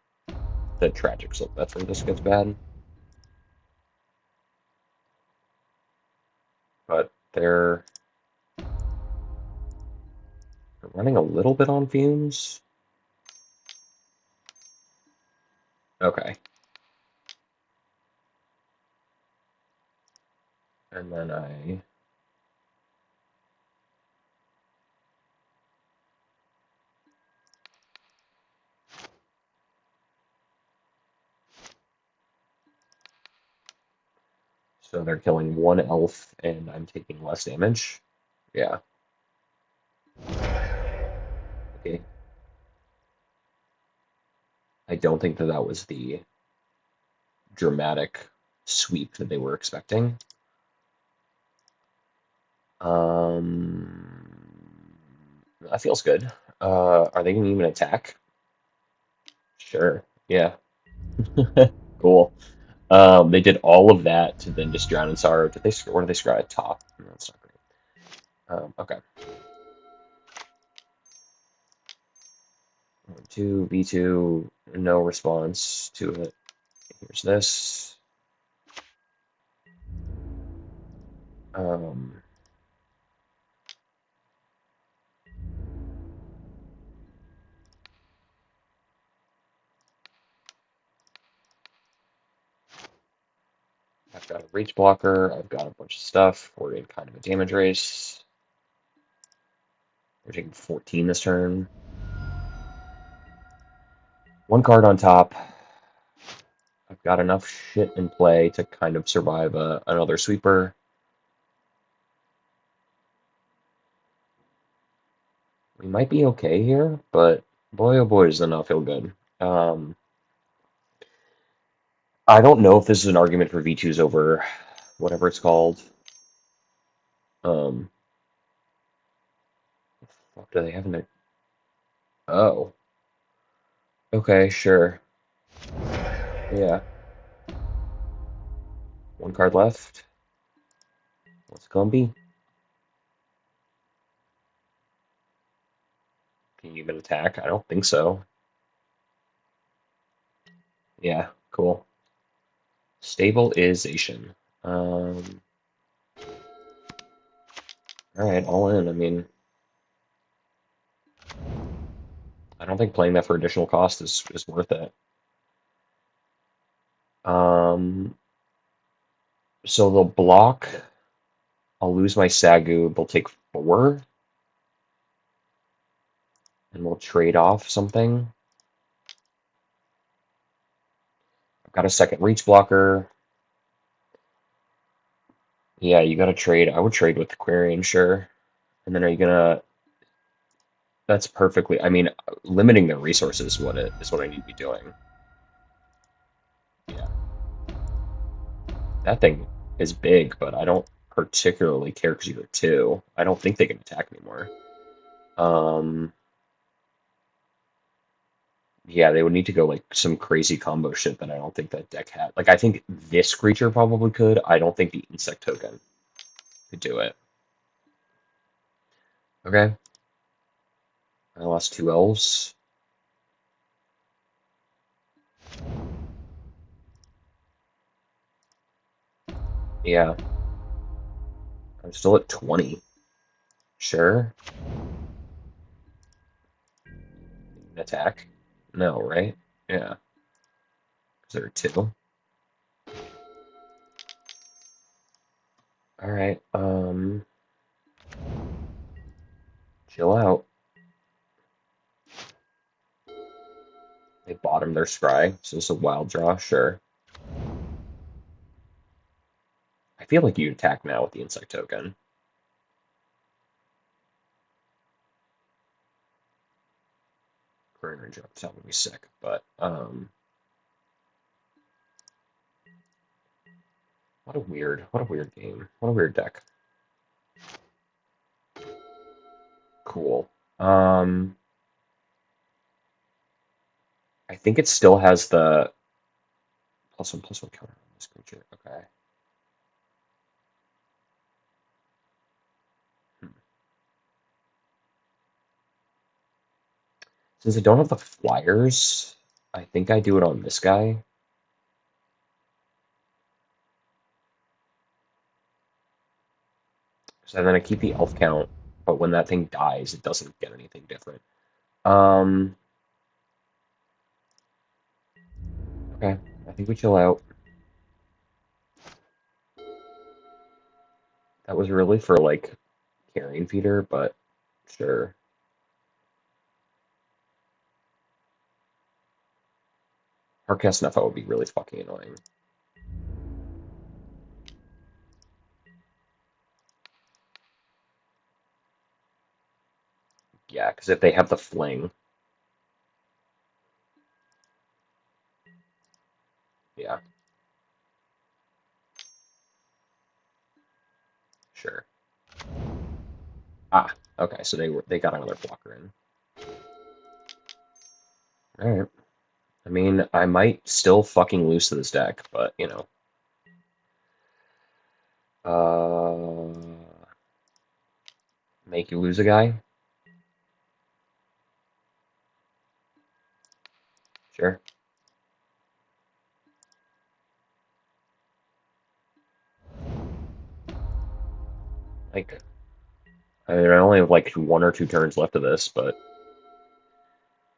the tragic slip, that's where this gets bad. But they're running a little bit on fumes. Okay. And then so they're killing one elf and I'm taking less damage. Yeah. Okay. I don't think that that was the dramatic sweep that they were expecting. Um, that feels good. Are they gonna even attack? Sure. Yeah. Cool. They did all of that to then just drown in sorrow. Did they? Or did they scry at top? No, that's not great. Okay. 2 V2. No response to it. Here's this. Um, I've got a reach blocker. I've got a bunch of stuff. We're in kind of a damage race. We're taking 14 this turn. One card on top. I've got enough shit in play to kind of survive another sweeper. We might be okay here, but boy oh boy does that not feel good. Um, I don't know if this is an argument for V2s over whatever it's called. Um, what do they have in there? Oh, okay, sure. Yeah, one card left. What's it gonna be? Can you even attack? I don't think so. Yeah, cool. Stabilization. Um, all right, all in. I mean, I don't think playing that for additional cost is worth it. Um, so they'll block. I'll lose my Sagu. They'll take 4, and we'll trade off something. I've got a second reach blocker. Yeah, you got to trade. I would trade with the Quarian, sure. And then are you gonna? That's perfectly. I mean, limiting their resources is what I need to be doing. Yeah, that thing is big, but I don't particularly care because you're 2. I don't think they can attack anymore. Um, yeah, they would need to go like some crazy combo shit that I don't think that deck had. Like, I think this creature probably could. I don't think the insect token could do it. Okay, I lost 2 elves. Yeah, I'm still at 20. Sure. Attack? No, right? Yeah, because there are 2. All right. Chill out. They bottom their scry, so it's a wild draw, sure. I feel like you attack now with the insect token. Current range up top would be sick, but what a weird game. What a weird deck. Cool. I think it still has the +1/+1 counter on this creature. Okay. Hmm. Since I don't have the flyers, I think I do it on this guy. So then I keep the elf count, but when that thing dies, it doesn't get anything different. Um, okay. I think we chill out. That was really for like carrying feeder, but sure. Hardcast Neffa would be really fucking annoying. Yeah, because if they have the fling, yeah, sure. Ah, okay, so they got another blocker in. All right. I mean, I might still fucking lose to this deck, but you know. Make you lose a guy? Sure. Like, I mean, I only have like 1 or 2 turns left of this, but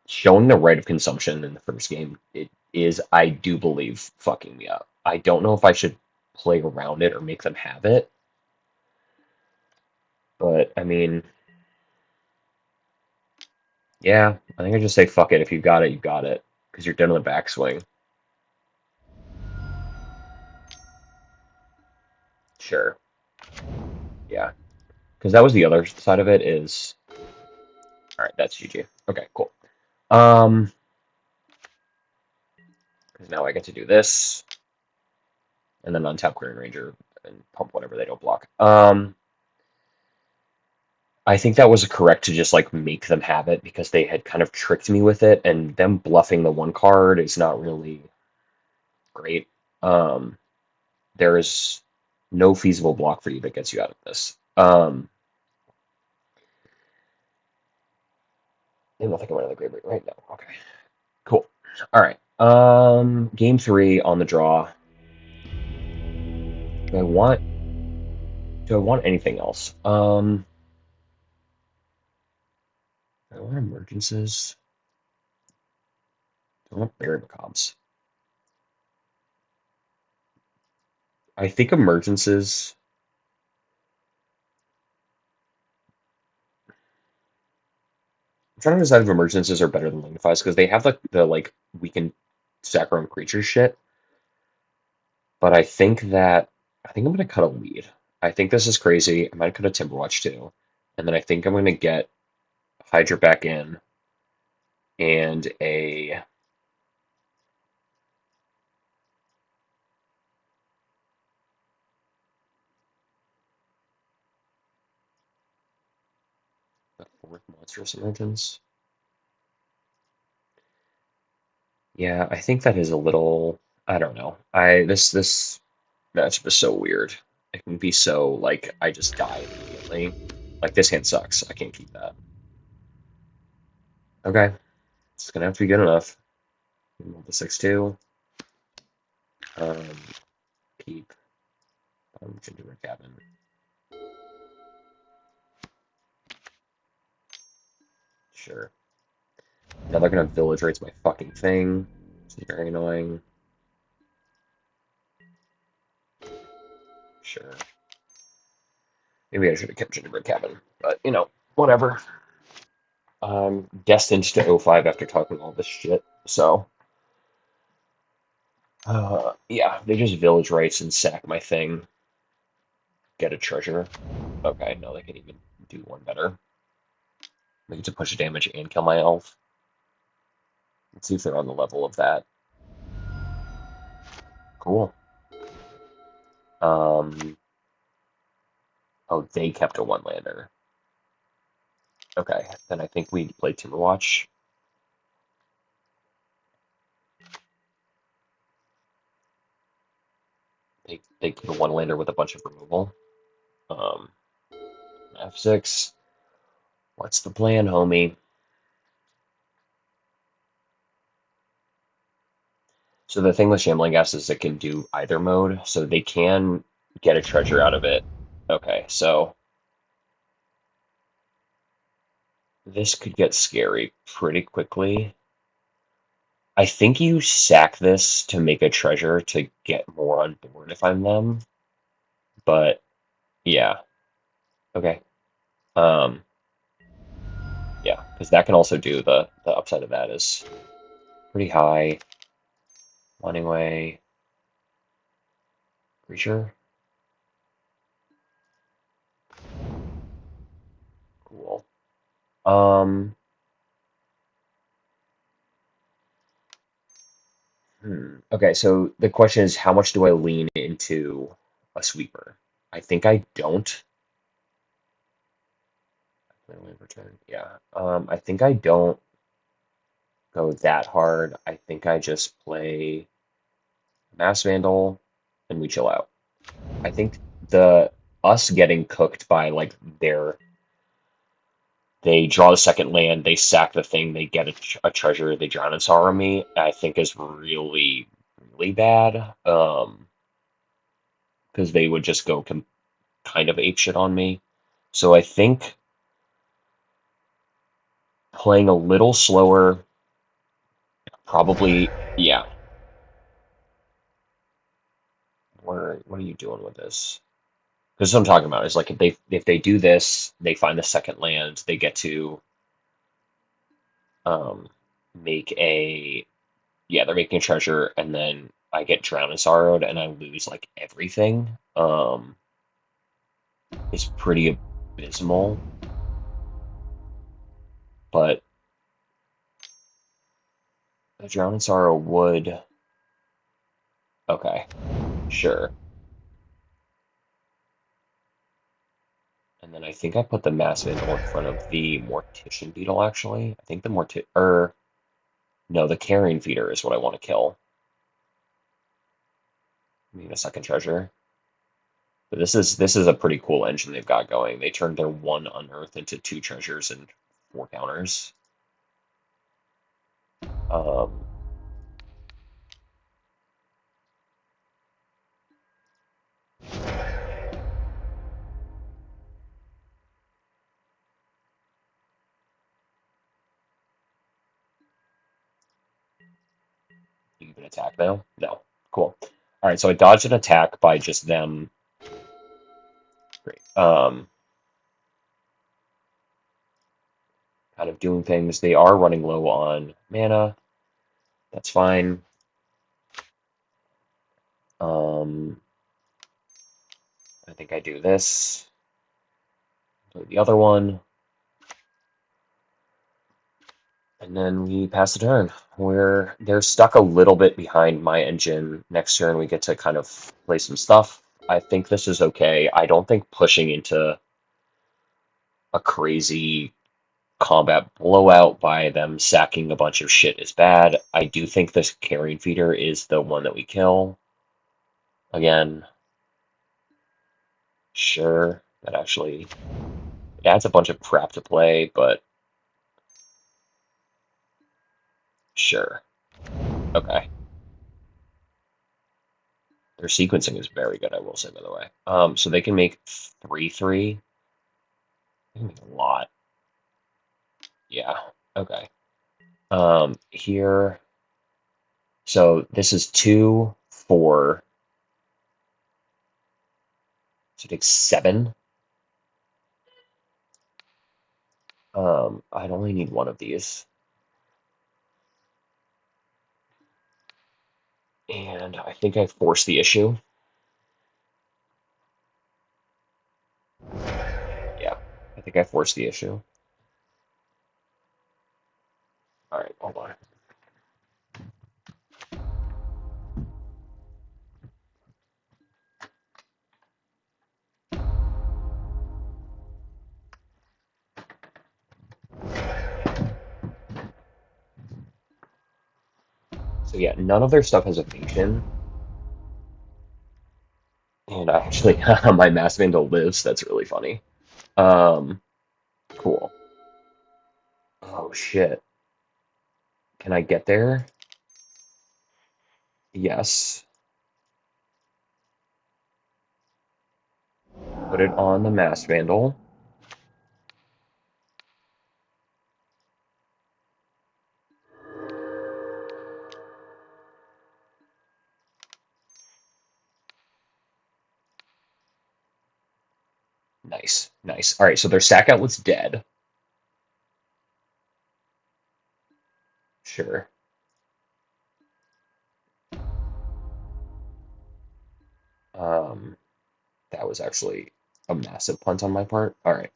showing the right of consumption in the first game, it is, I do believe, fucking me up. I don't know if I should play around it or make them have it, but I mean, yeah, I think I just say fuck it. If you got it, you got it, because you're done with the backswing. Sure. Yeah, because that was the other side of it is, all right, that's GG. Okay, cool. Um, because now I get to do this, and then untap Clearing Ranger and pump whatever they don't block. I think that was correct to just like make them have it because they had kind of tricked me with it, and them bluffing the 1 card is not really great. Um, there is no feasible block for you that gets you out of this. I don't think I'm running the grade right now. Okay, cool. All right. Game 3 on the draw. Do I want do I want anything else? Do I want emergencies? I want berry macabres. I think emergences. I'm trying to decide if emergences are better than lignifies because they have the like weakened sack our own creature shit. But I think I'm gonna cut a lead. I think this is crazy. I might cut a Timberwatch too, and then I think I'm gonna get Hydra back in and a fourth monstrous emergence. Yeah, I think that is a little. I don't know. This matchup is so weird. It can be so like I just die immediately. Like this hand sucks. I can't keep that. Okay, it's gonna have to be good enough. Roll the 6-2. Um, keep gingerbread cabin. Sure. Now they're gonna village rates my fucking thing. It's very annoying. Sure. Maybe I should have kept gingerbread cabin, but whatever. I'm destined to 05 after talking all this shit. So, yeah, they just village rights and sack my thing. Get a treasure. Okay, no, they can even do one better. They get to push damage and kill my elf. Let's see if they're on the level of that. Cool. Um, oh, they kept a one-lander. Okay, then I think we play Timberwatch. They keep a one-lander with a bunch of removal. Um, F6. What's the plan, homie? So the thing with Shambling Gas is it can do either mode, so they can get a treasure out of it. Okay, so this could get scary pretty quickly. I think you sack this to make a treasure to get more on board if I'm them, but yeah, okay. Um, yeah, because that can also do the upside of that is pretty high. One away, creature, cool. Um, Okay, so the question is, how much do I lean into a sweeper? I think I don't. Return. Yeah. I think I don't go that hard. I think I just play Mass Vandal and we chill out. I think the us getting cooked by like they draw the second land, they sack the thing, they get a treasure, they drown in sorrow me, I think is really, really bad. Because they would just go kind of apeshit on me. So I think playing a little slower, probably, yeah. What are you doing with this? Because what I'm talking about is like if they do this, they find the second land, they get to um make a yeah, they're making a treasure, and then I get drowned and sorrowed, and I lose like everything. It's pretty abysmal, but the drown and sorrow would okay, sure. And then I think I put the Mass Vandal in front of the Mortician Beetle, actually. I think the no, the Carrion Feeder is what I want to kill. I need a second treasure. But this is a pretty cool engine they've got going. They turned their one Unearth into two treasures and four counters. Um, You can attack now? No. Cool. All right, so I dodged an attack by just them. Great. Kind of doing things. They are running low on mana. That's fine. Um, I think I do this. Do the other one. And then we pass the turn. They're stuck a little bit behind my engine. Next turn we get to kind of play some stuff. I think this is okay. I don't think pushing into a crazy combat blowout by them sacking a bunch of shit is bad. I do think this carrion feeder is the one that we kill. Again, sure, that actually it adds a bunch of crap to play, but sure. Okay. Their sequencing is very good, I will say, by the way. So they can make 3/3. They can make a lot. Yeah. Okay. Here. So this is 2, 4. So it takes 7. I'd only need one of these. And I think I forced the issue. Yeah. I think I forced the issue. All right, hold on. So yeah, none of their stuff has evasion. And I actually my Mass Vandal lives. That's really funny. Um, cool. Oh shit. Can I get there? Yes. Put it on the Mass Vandal. Nice, nice. All right, so their sack outlet's dead. Sure. Um, that was actually a massive punt on my part. All right.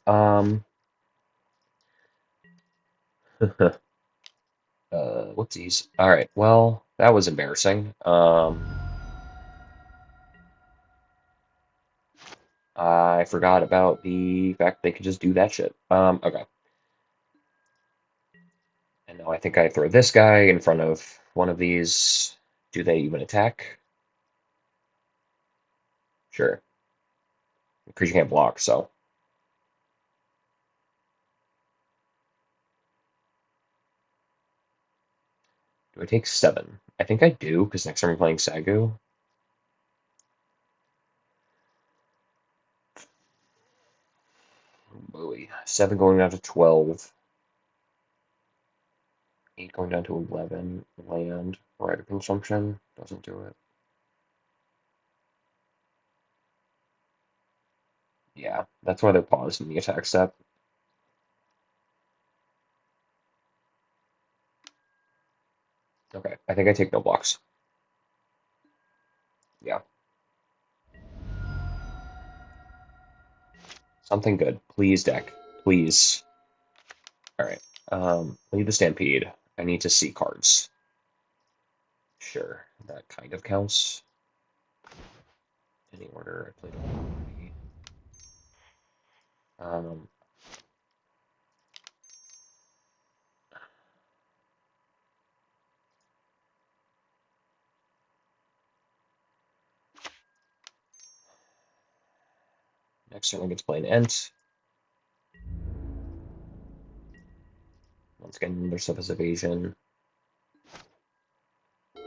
Whoopsies. All right. Well, that was embarrassing. I forgot about the fact they could just do that shit. Okay. And now I think I throw this guy in front of one of these. Do they even attack? Sure. Because you can't block, so. Do I take 7? I think I do, because next time I'm playing Sagu. Boy. 7 going down to 12. 8 going down to 11. Land. Right of consumption. Doesn't do it. Yeah, that's why they're paused in the attack step. Okay, I think I take no blocks. Yeah. Something good. Please, deck. Please. Alright. Leave the Stampede. I need to see cards. Sure, that kind of counts. Any order, I played already. Um, Next turn I get to play an Ent. Once again, their stuff has evasion. I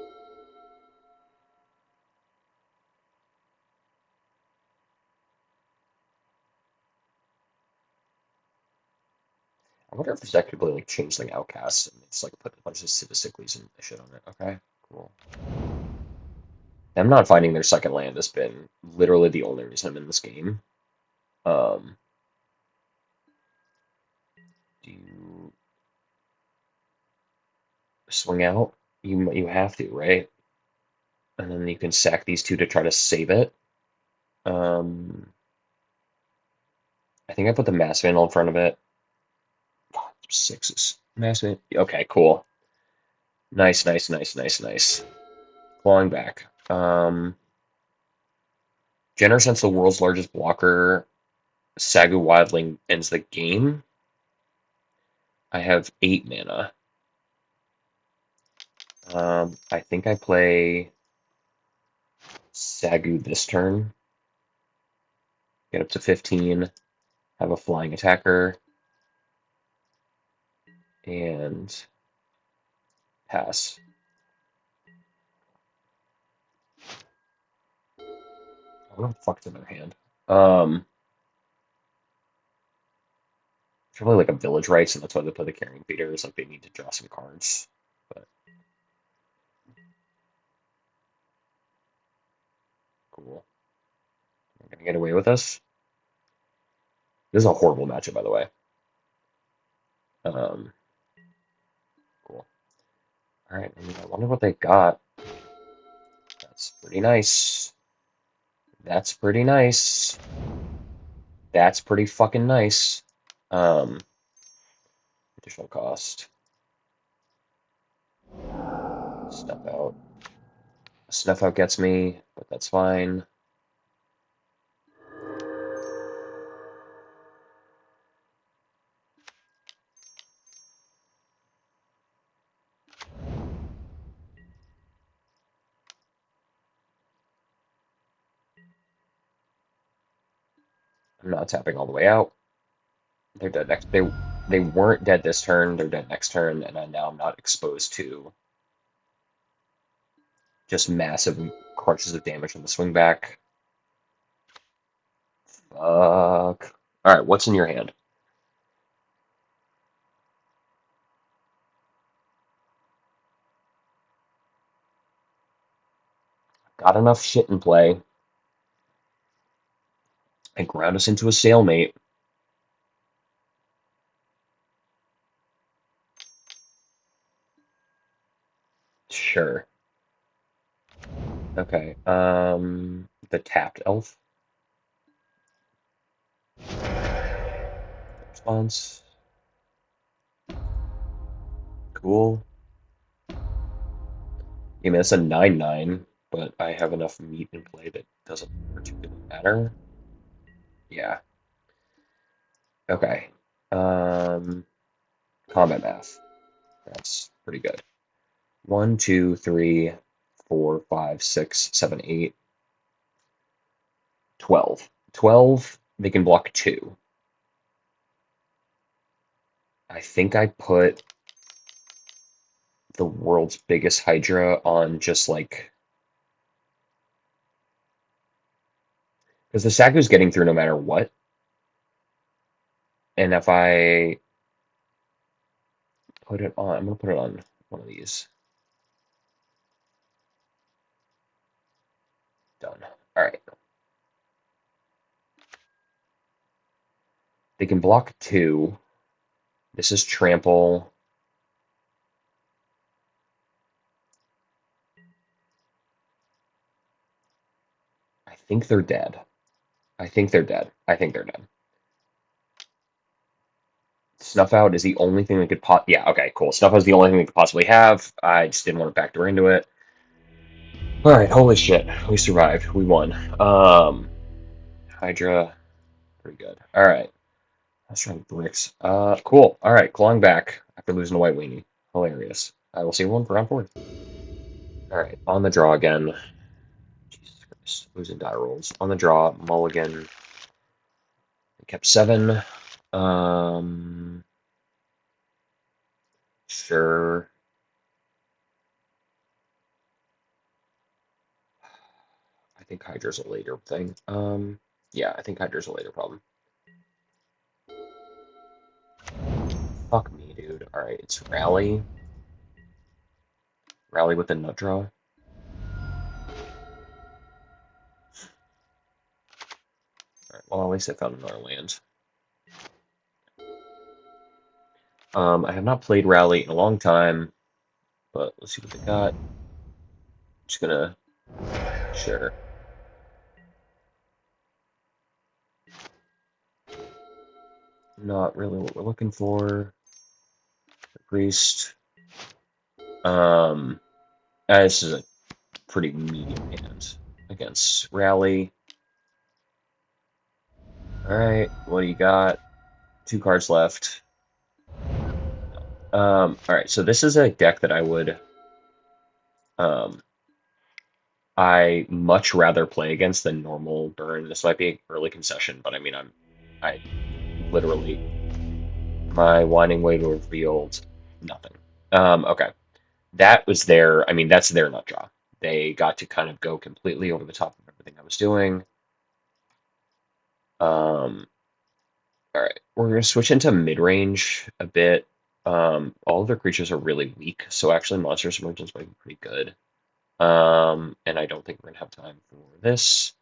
wonder if this deck could really like change like Outcast and it's like put a bunch of Civisicallys and shit on it. Okay, Cool. Them not finding their second land has been literally the only reason I'm in this game. Um, do you swing out? You have to, right? And then you can sack these two to try to save it. Um, I think I put the Mass Vandal in front of it. God, sixes. Mass Vandal. Okay, cool. Nice, nice, nice, nice, nice. Clawing back. Generous Sense, the world's largest blocker. Sagu Wildling ends the game. I have 8 mana. I think I play Sagu this turn. Get up to 15. Have a flying attacker. And pass. What the fuck's in their hand? It's probably like a village rights, and that's why they play the carrying feeders. Like they need to draw some cards. But cool. We're gonna get away with this. This is a horrible matchup, by the way. Um, cool. All right. I wonder what they got. That's pretty nice. That's pretty nice. That's pretty fucking nice. Um, additional cost. Snuff out. Snuff out gets me, but that's fine. I'm not tapping all the way out. They're dead next. They weren't dead this turn. They're dead next turn, and now I'm not exposed to just massive crunches of damage on the swing back. Fuck. All right, what's in your hand? Got enough shit in play. And ground us into a stalemate. Sure. Okay. The tapped elf response. Cool. I mean, it's a 9/9, but I have enough meat in play that doesn't particularly matter. Yeah. Okay. Um, combat math. That's pretty good. 1, 2, 3, 4, 5, 6, 7, 8, 12. 12, they can block 2. I think I put the world's biggest Hydra on just like. Because the Saku's getting through no matter what. And if I put it on, I'm going to put it on one of these. Done. All right. They can block 2. This is trample. I think they're dead. I think they're dead. I think they're dead. Snuff out is the only thing they could yeah, okay, cool. Snuff out is the only thing they could possibly have. I just didn't want to backdoor into it. Alright, holy shit. We survived. We won. Hydra. Pretty good. Alright. Let's try bricks. Cool. Alright, clawing back after losing to White Weenie. Hilarious. I will see one for round 4. Alright, on the draw again. Jesus Christ. Losing die rolls. On the draw, mulligan. Kept 7. Sure. I think Hydra's a later thing. Yeah, I think Hydra's a later problem. Fuck me, dude. Alright, it's Rally. Rally with the nut draw. Alright, well, at least I found another land. I have not played Rally in a long time, but let's see what they got. Just gonna share. Not really what we're looking for. Priest. This is a pretty medium hand against Rally. Alright, what do you got? 2 cards left. Alright, so this is a deck that um, I much rather play against than normal burn. This might be an early concession, but I mean, I literally, my winding way to revealed nothing. Okay. That was their, I mean, that's their nut draw. They got to kind of go completely over the top of everything I was doing. All right, we're going to switch into mid-range a bit. All of their creatures are really weak, so actually Monstrous Emergence might be pretty good. And I don't think we're going to have time for this.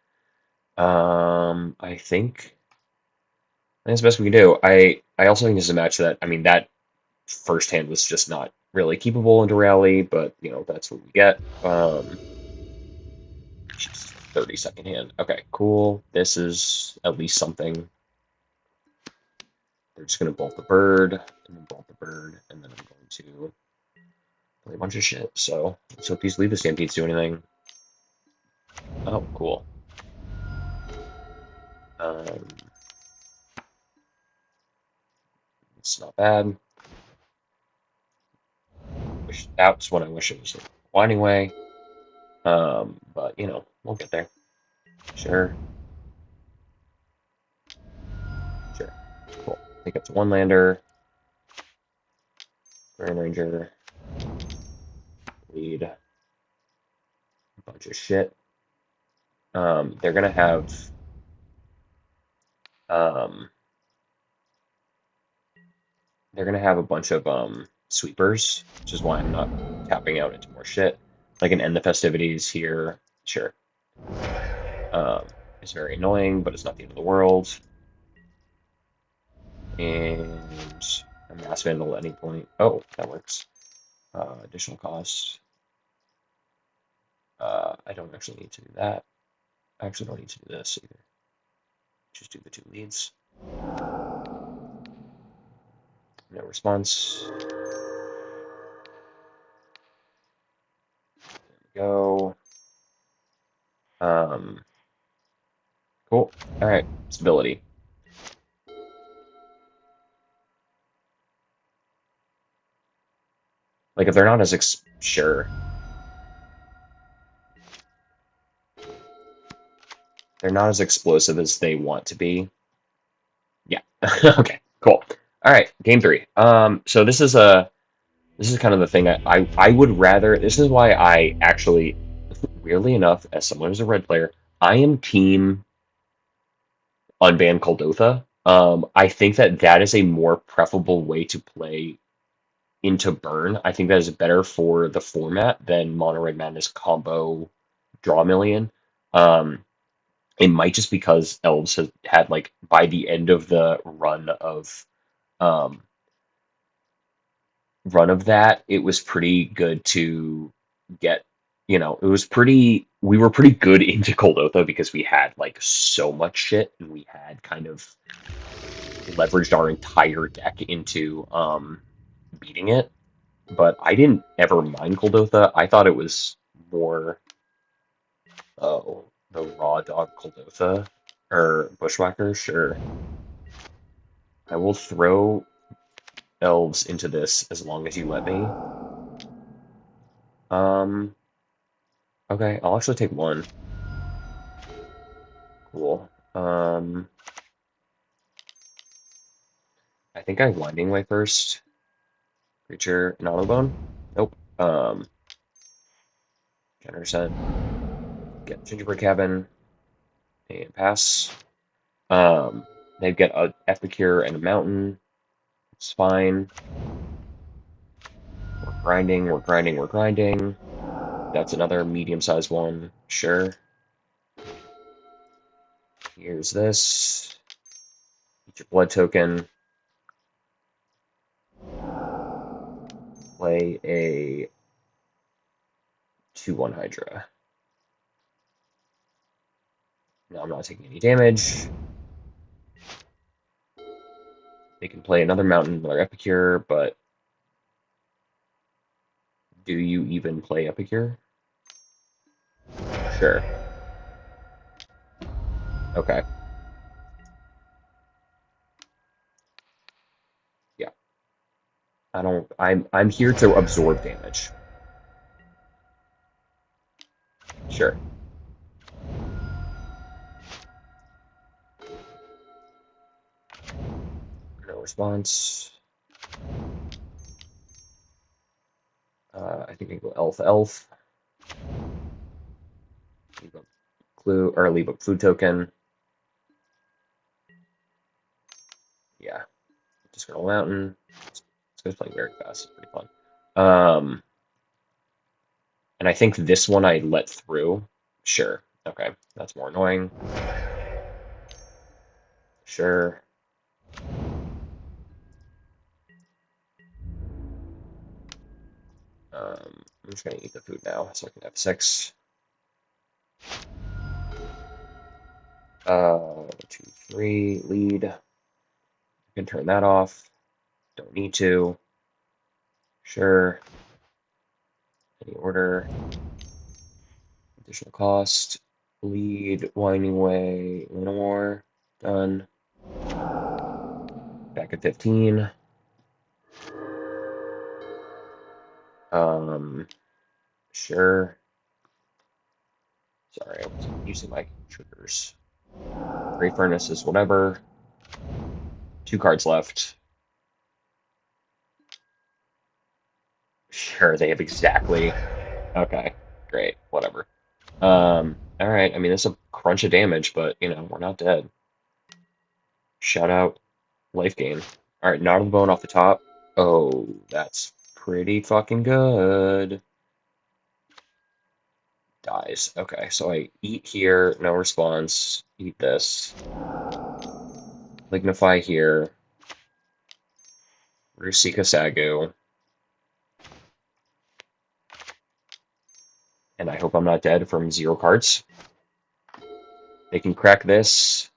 I think that's the best we can do. I also think this is a match that, I mean, that first hand was just not really keepable into Rally, but, you know, that's what we get. 30-second hand. Okay, cool. This is at least something. They're just going to bolt the bird, and then bolt the bird, and then I'm going to play a bunch of shit. So let's hope these Leave the Stampedes do anything. Oh, cool. It's not bad. That's what I wish it was a Winding Way. But, you know, we'll get there. Sure. Sure. Cool. I think it's one lander. Grand Ranger. Lead. A bunch of shit. They're gonna have um they're gonna have a bunch of sweepers, which is why I'm not tapping out into more shit. Like an End the Festivities here. Sure. Um, it's very annoying, but it's not the end of the world. And a Mass Vandal at any point. Oh, that works. Additional cost. I don't actually need to do that. I actually don't need to do this either. Just do the 2 leads. No response. There we go. Cool. All right. Stability. Like if they're not as sure, they're not as explosive as they want to be. Yeah. Okay. Cool. All right. Game 3. So this is kind of the thing I would rather. This is why I actually, weirdly enough, as someone who's a red player, I am team unban Kuldotha. I think that is a more preferable way to play into burn. I think that is better for the format than Mono Red Madness combo draw million. Um, it might just because Elves has had like by the end of the um, run of that, it was pretty good to get. You know, it was pretty. We were pretty good into Kuldotha because we had like so much shit, and we had kind of leveraged our entire deck into beating it. But I didn't ever mind Kuldotha. I thought it was more the raw dog Kuldotha or Bushwhacker. Sure, I will throw elves into this as long as you let me. Um, okay, I'll actually take one. Cool. I think I Winding Way first. Creature, an Autobone? Nope. Generous get Gingerbread Cabin and pass. They get a Epicure and a Mountain. It's fine. Grinding, we're grinding, we're grinding. That's another medium-sized one. Sure. Here's this. Get your blood token. Play a 2/1 Hydra. Now I'm not taking any damage. They can play another mountain, another Epicure, but do you even play Epicure? Sure. Okay. Yeah. I don't. I'm here to absorb damage. Sure. No response. I think I can go elf. Leave a clue or leave a food token. Yeah. Just go to mountain. This guy's playing very fast. It's pretty fun. And I think this one I let through. Sure. Okay. That's more annoying. Sure. I'm just gonna eat the food now so I can have 6. 2, 3, lead. I can turn that off. Don't need to. Sure. Any order. Additional cost. Lead. Winding way. Lenore. Done. Back at 15. Sure. Sorry, I wasn't using my triggers. Great furnaces, whatever. 2 cards left. Sure, they have exactly. Okay, great, whatever. All right. I mean, it's a crunch of damage, but we're not dead. Shout out, life gain. All right, Knot of the Bone off the top. Oh, that's pretty fucking good. Dies. Okay, so I eat here, no response. Eat this. Lignify here. Rusika Sagu. And I hope I'm not dead from 0 cards. They can crack this.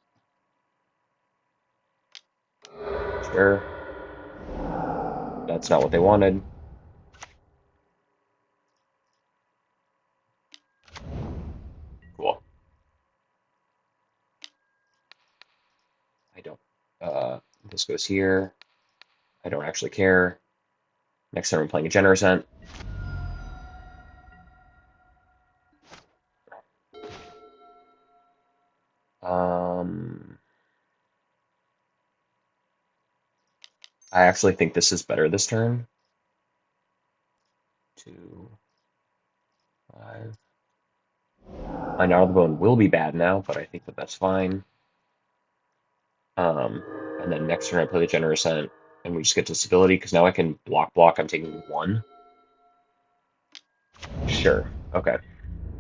Sure. That's not what they wanted. Cool. I don't. This goes here. I don't actually care. Next turn I'm playing a Generosent. I actually think this is better this turn. 2, 5. My Knot of the Bone will be bad now, but I think that that's fine. And then next turn I play the Generosent, and we just get disability, because now I can block. I'm taking 1. Sure. Okay.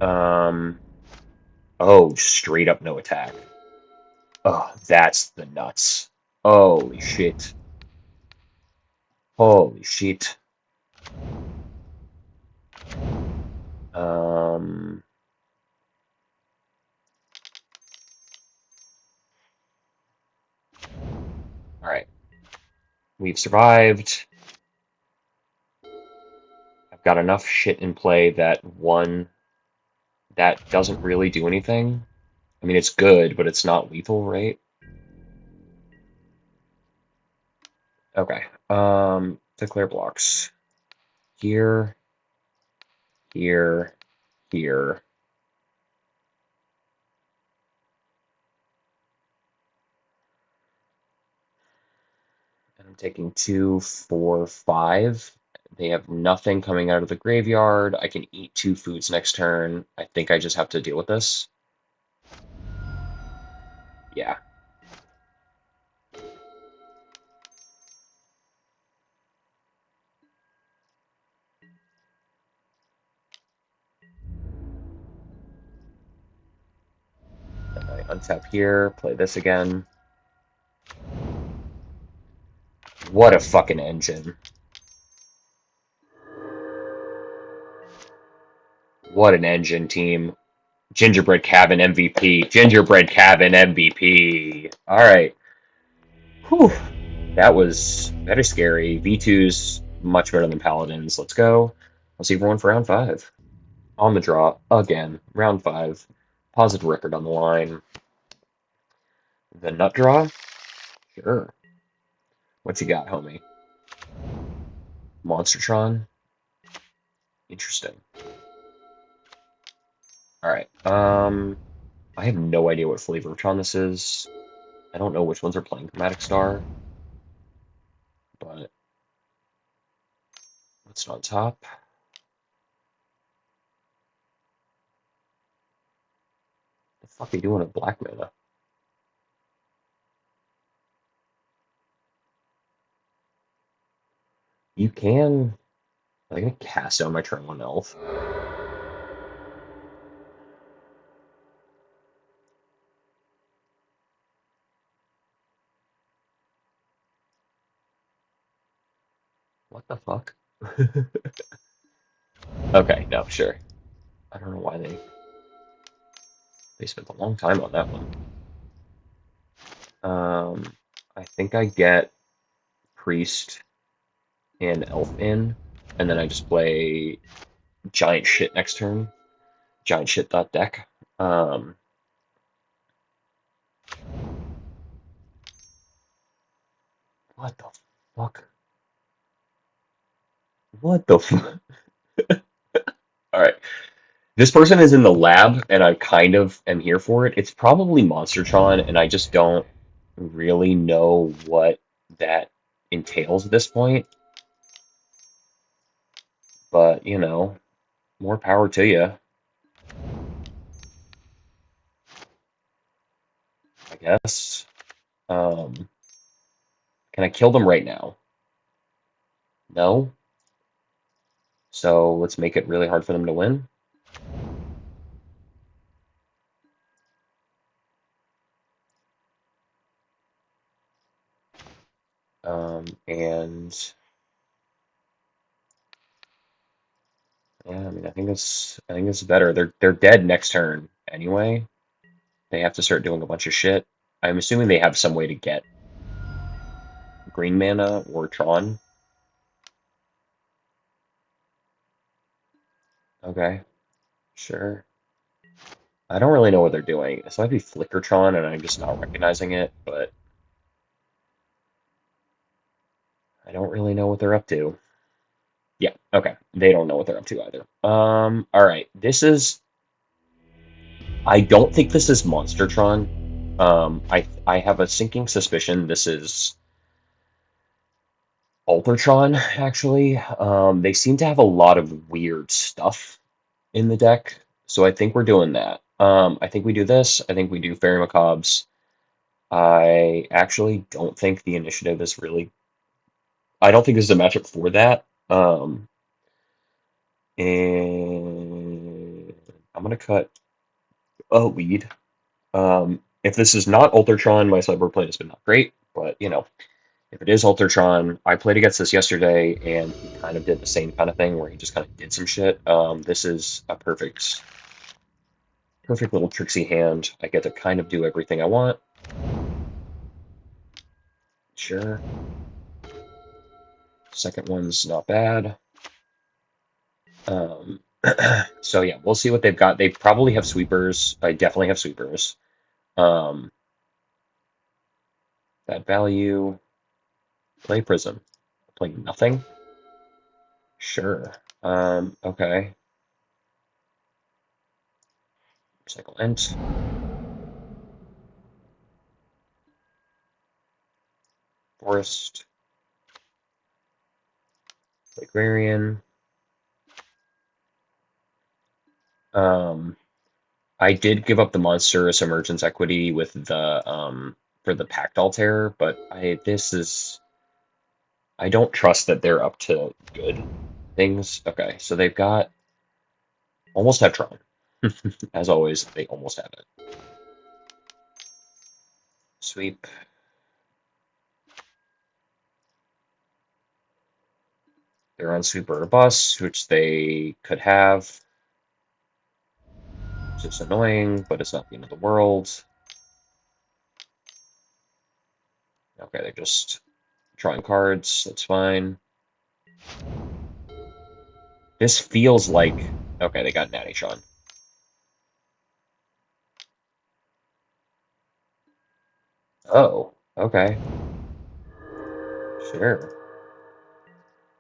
Oh, straight up no attack. Oh, that's the nuts. Holy shit. Holy shit. Um, all right. We've survived. I've got enough shit in play that that doesn't really do anything. I mean, it's good, but it's not lethal, right? Okay. Declare blocks. Here, here, here. And I'm taking 2, 4, 5. They have nothing coming out of the graveyard. I can eat 2 foods next turn. I think I just have to deal with this. Yeah. Untap here, play this again. What a fucking engine. What an engine, team. Gingerbread Cabin MVP. Gingerbread Cabin MVP. All right. Whew. That was very scary. V2's much better than Paladins. Let's go. I'll see everyone for round 5. On the draw again. Round 5. Positive record on the line. The nut draw? Sure. What you got, homie? Monstertron? Interesting. Alright. I have no idea what Flavortron this is. I don't know which ones are playing Chromatic Star. But what's on top? The fuck are you doing with black mana? You can. I'm gonna cast down my turn one elf. What the fuck? Okay, no, sure. I don't know why they spent a long time on that one. I think I get priest and elf in, and then I just play giant shit next turn. Giant shit dot deck. What the fuck? What the fuck? All right. This person is in the lab, and I kind of am here for it. It's probably Monstertron, and I just don't really know what that entails at this point. But, you know, more power to you, I guess. Can I kill them right now? No. So let's make it really hard for them to win. And yeah, I mean, I think it's better. They're dead next turn anyway. They have to start doing a bunch of shit. I'm assuming they have some way to get green mana or Tron. Okay, sure. I don't really know what they're doing. This might be Flickertron, and I'm just not recognizing it, but I don't really know what they're up to. Yeah, okay. They don't know what they're up to either. All right. I don't think this is Monstertron. I have a sinking suspicion this is Altertron, actually. They seem to have a lot of weird stuff in the deck, so I think we're doing that. I think we do this. I think we do Fairy Macabres. I actually don't think the initiative is really. I don't think this is a matchup for that. And I'm gonna cut a weed. If this is not Altertron, my sideboard play has been not great, but you know, if it is Altertron, I played against this yesterday, and he kind of did the same kind of thing where he just kind of did some shit. This is a perfect little tricksy hand. I get to kind of do everything I want. Sure. Second one's not bad. Um, so yeah, we'll see what they've got. They probably have sweepers. I definitely have sweepers. Um, that value. Play Prism. Play nothing? Sure. Okay. Cycle Ent. Forest. Play Agrarian. I did give up the Monstrous Emergence equity with the for the Pact Altair, but I don't trust that they're up to good things. Okay, so they've got almost have Tron. As always, they almost have it. Sweep. They're on sweep or a bust, which they could have. It's just annoying, but it's not the end of the world. Okay, they're just drawing cards. That's fine. This feels like... Okay, they got Natty Sean. Oh, okay. Sure.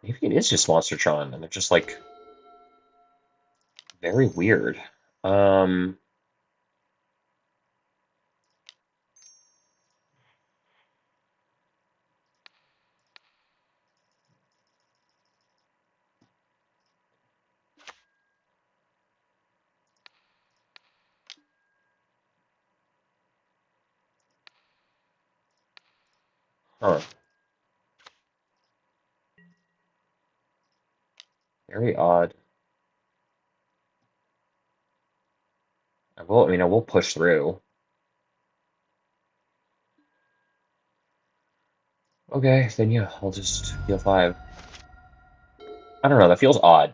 Maybe it is just Monstertron, and they're just, like, very weird. Um, huh. Very odd. I will push through. Okay, then yeah, I'll just deal 5. I don't know, that feels odd.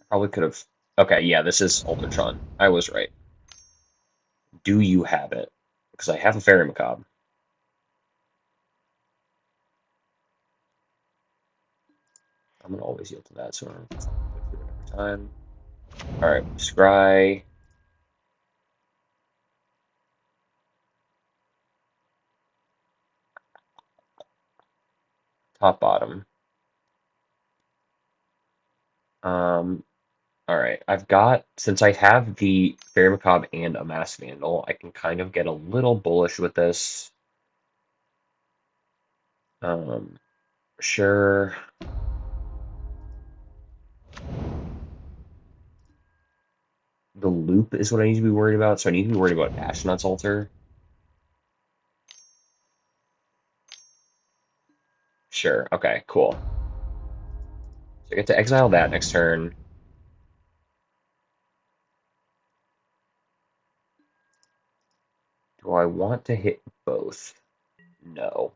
Probably could have... Okay, yeah, this is Ultratron. I was right. Do you have it? Because I have a Fairy Macabre. I'm gonna always yield to that, so I don't have to push through it every time. Alright, Scry. Top, bottom. Um, alright, I've got... Since I have the Fairy Macabre and a Mass Vandal, I can kind of get a little bullish with this. Um, sure. The loop is what I need to be worried about, so I need to be worried about Astronaut's Altar. Sure, okay, cool. So I get to exile that next turn. Do I want to hit both? No.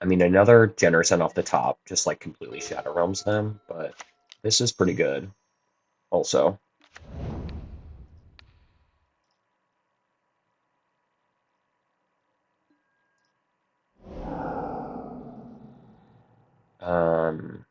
I mean, another Generation off the top just like completely Shadow Realms them, but this is pretty good also. Um,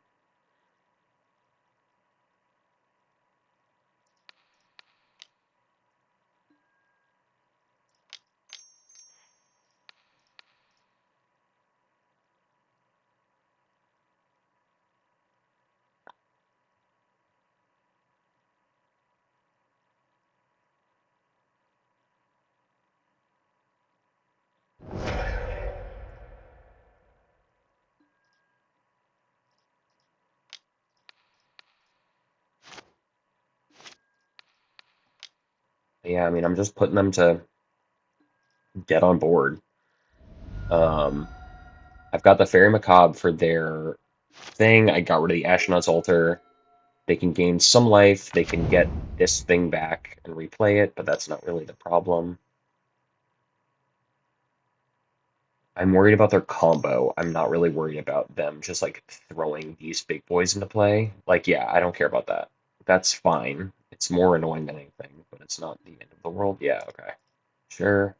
yeah, I mean, I'm just putting them to get on board. Um, I've got the Fairy Macabre for their thing. I got rid of the Astronaut's Altar. They can gain some life. They can get this thing back and replay it, but that's not really the problem. I'm worried about their combo. I'm not really worried about them just like throwing these big boys into play. Like, yeah, I don't care about that. That's fine. It's more annoying than anything, but it's not the end of the world. Yeah, okay. Sure.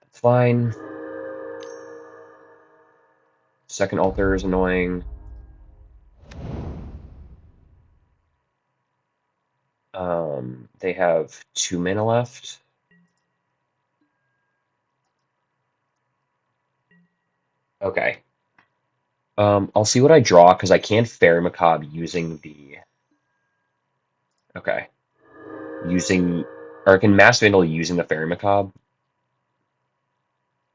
That's fine. Second altar is annoying. They have 2 mana left. Okay. I'll see what I draw because I can't Fairy Macabre using the... Okay. Using... Or I can Mass Vandal using the Fairy Macabre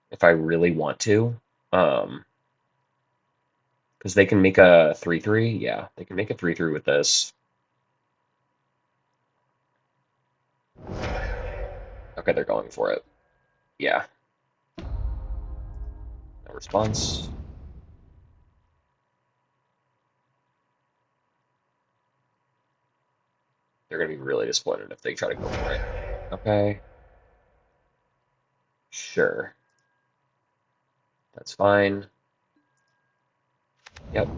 if I really want to. Um, because they can make a 3/3. Yeah, they can make a 3/3 with this. Okay, they're going for it. Yeah, no response. They're gonna be really disappointed if they try to go for it. Okay, sure, that's fine. Yep.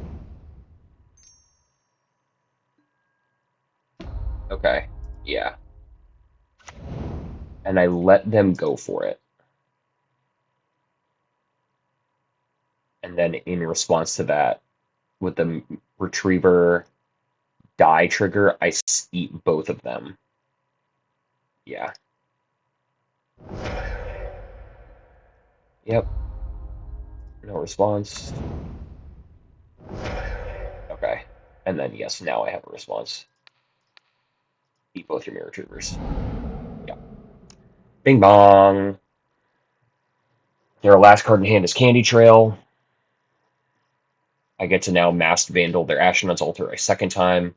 Okay. Yeah. And I let them go for it. And then in response to that, with the retriever die trigger, I eat both of them. Yeah. Yep. No response. Okay. And then yes, now I have a response. Eat both your mirror retrievers. Yeah. Bing bong. Their last card in hand is Candy Trail. I get to now Masked Vandal their Astronaut's Altar a second time.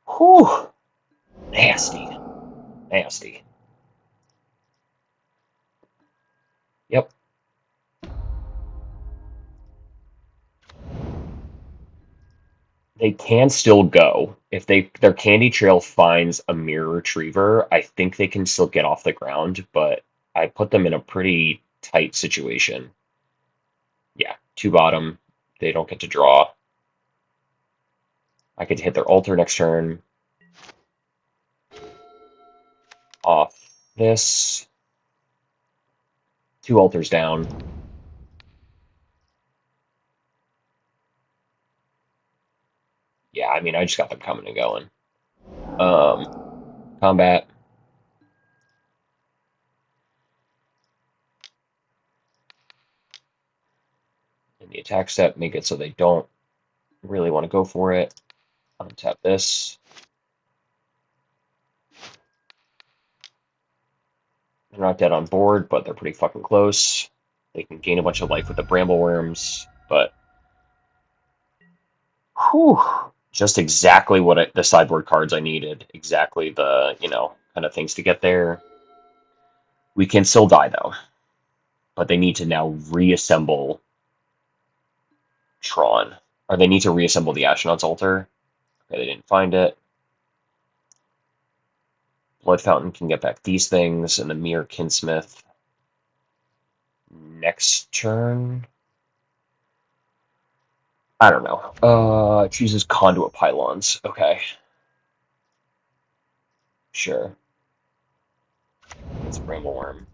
Whew. Nasty. Nasty. Yep. They can still go. If their Candy Trail finds a mirror retriever, I think they can still get off the ground, but I put them in a pretty tight situation. Yeah, two bottom. They don't get to draw. I get to hit their altar next turn. Off this. Two altars down. Yeah, I mean, I just got them coming and going. Combat. In the attack step, make it so they don't really want to go for it. Untap this. They're not dead on board, but they're pretty fucking close. They can gain a bunch of life with the Brambleworms, but whew, just exactly the sideboard cards I needed. Exactly the, kind of things to get there. We can still die, though, but they need to now reassemble Tron. Or they need to reassemble the Astronaut's Altar. Okay, they didn't find it. Blood Fountain can get back these things, and the Mirror Kinsmith. Next turn. I don't know. Chooses Conduit Pylons. Okay. Sure. It's a Brambleworm.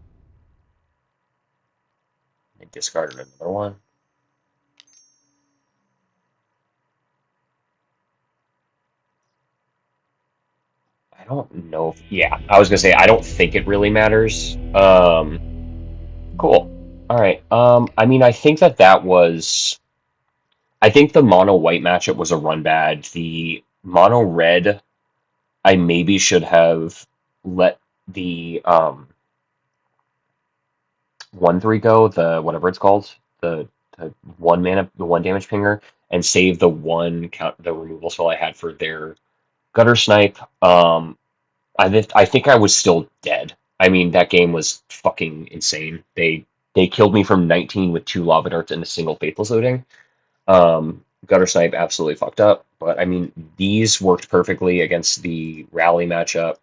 They discarded another one. I don't know if, yeah, I was gonna say I don't think it really matters. Cool. All right. I mean, I think that was. I think the mono white matchup was a run bad. The mono red, I maybe should have let the 1/3 go, the whatever it's called, the one mana, the one damage pinger, and save the one count, the removal spell I had for their gutter snipe. I think I was still dead. I mean, that game was fucking insane. They killed me from 19 with two lava darts and a single faithless loading. Gutter snipe absolutely fucked up, but I mean, these worked perfectly against the rally matchup.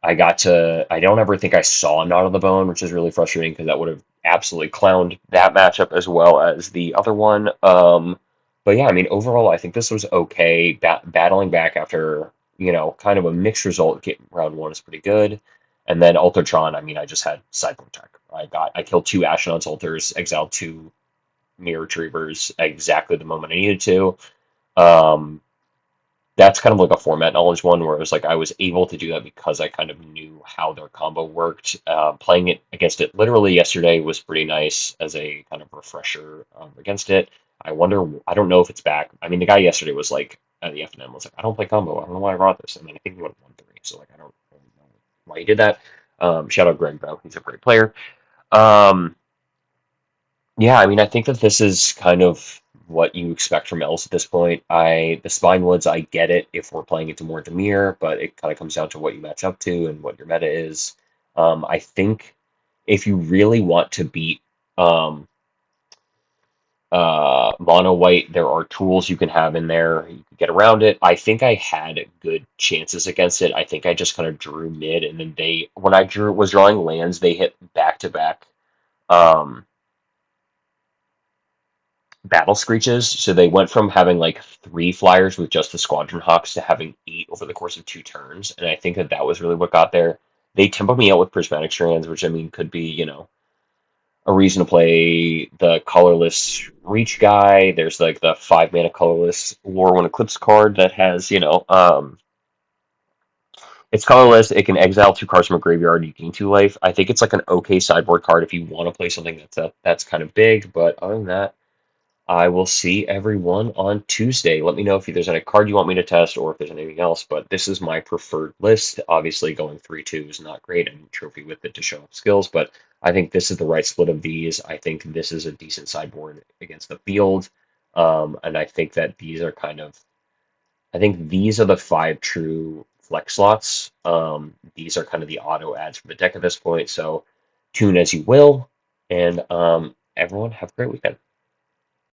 I don't ever think I saw Knot of the Bone, which is really frustrating because that would have absolutely clowned that matchup as well as the other one. But yeah, I mean, overall, I think this was okay. Battling back after, kind of a mixed result, round one is pretty good. And then Ultratron, I mean, I just had sideboard tech. I killed two Ashnod's altars, exiled two Mirror Retrievers exactly the moment I needed to. Um, that's kind of like a format knowledge one where it was like I was able to do that because I kind of knew how their combo worked. Playing it against it literally yesterday was pretty nice as a kind of refresher against it. I don't know if it's back. I mean, the guy yesterday was like, at the FNM was like, I don't play combo. I don't know why I brought this. And then I think he went 1-3. So, like, I don't really know why he did that. Shout out Greg, though. He's a great player. Um, yeah, I mean, I think that this is kind of what you expect from Elves at this point. The Spinewoods, I get it if we're playing into more Demir, but it kind of comes down to what you match up to and what your meta is. I think if you really want to beat um, Mono white, there are tools you can have in there. You can get around it. I think I had good chances against it. I think I just kind of drew mid, and then when I was drawing lands, they hit back to back um, battle screeches. So they went from having like three flyers with just the Squadron Hawks to having eight over the course of 2 turns, and I think that was really what got there. They tempoed me out with prismatic strands, which I mean could be a reason to play the colorless reach guy. There's like the 5 mana colorless Lore One Eclipse card that has, it's colorless. It can exile 2 cards from a graveyard. You gain 2 life. I think it's like an okay sideboard card if you want to play something that's kind of big. But other than that, I will see everyone on Tuesday. Let me know if there's any card you want me to test or if there's anything else. But this is my preferred list. Obviously, going 3-2 is not great. I need trophy with it to show off skills, but I think this is the right split of these. I think this is a decent sideboard against the field. And I think that I think these are the 5 true flex slots. These are kind of the auto ads for the deck at this point. So tune as you will. And everyone have a great weekend.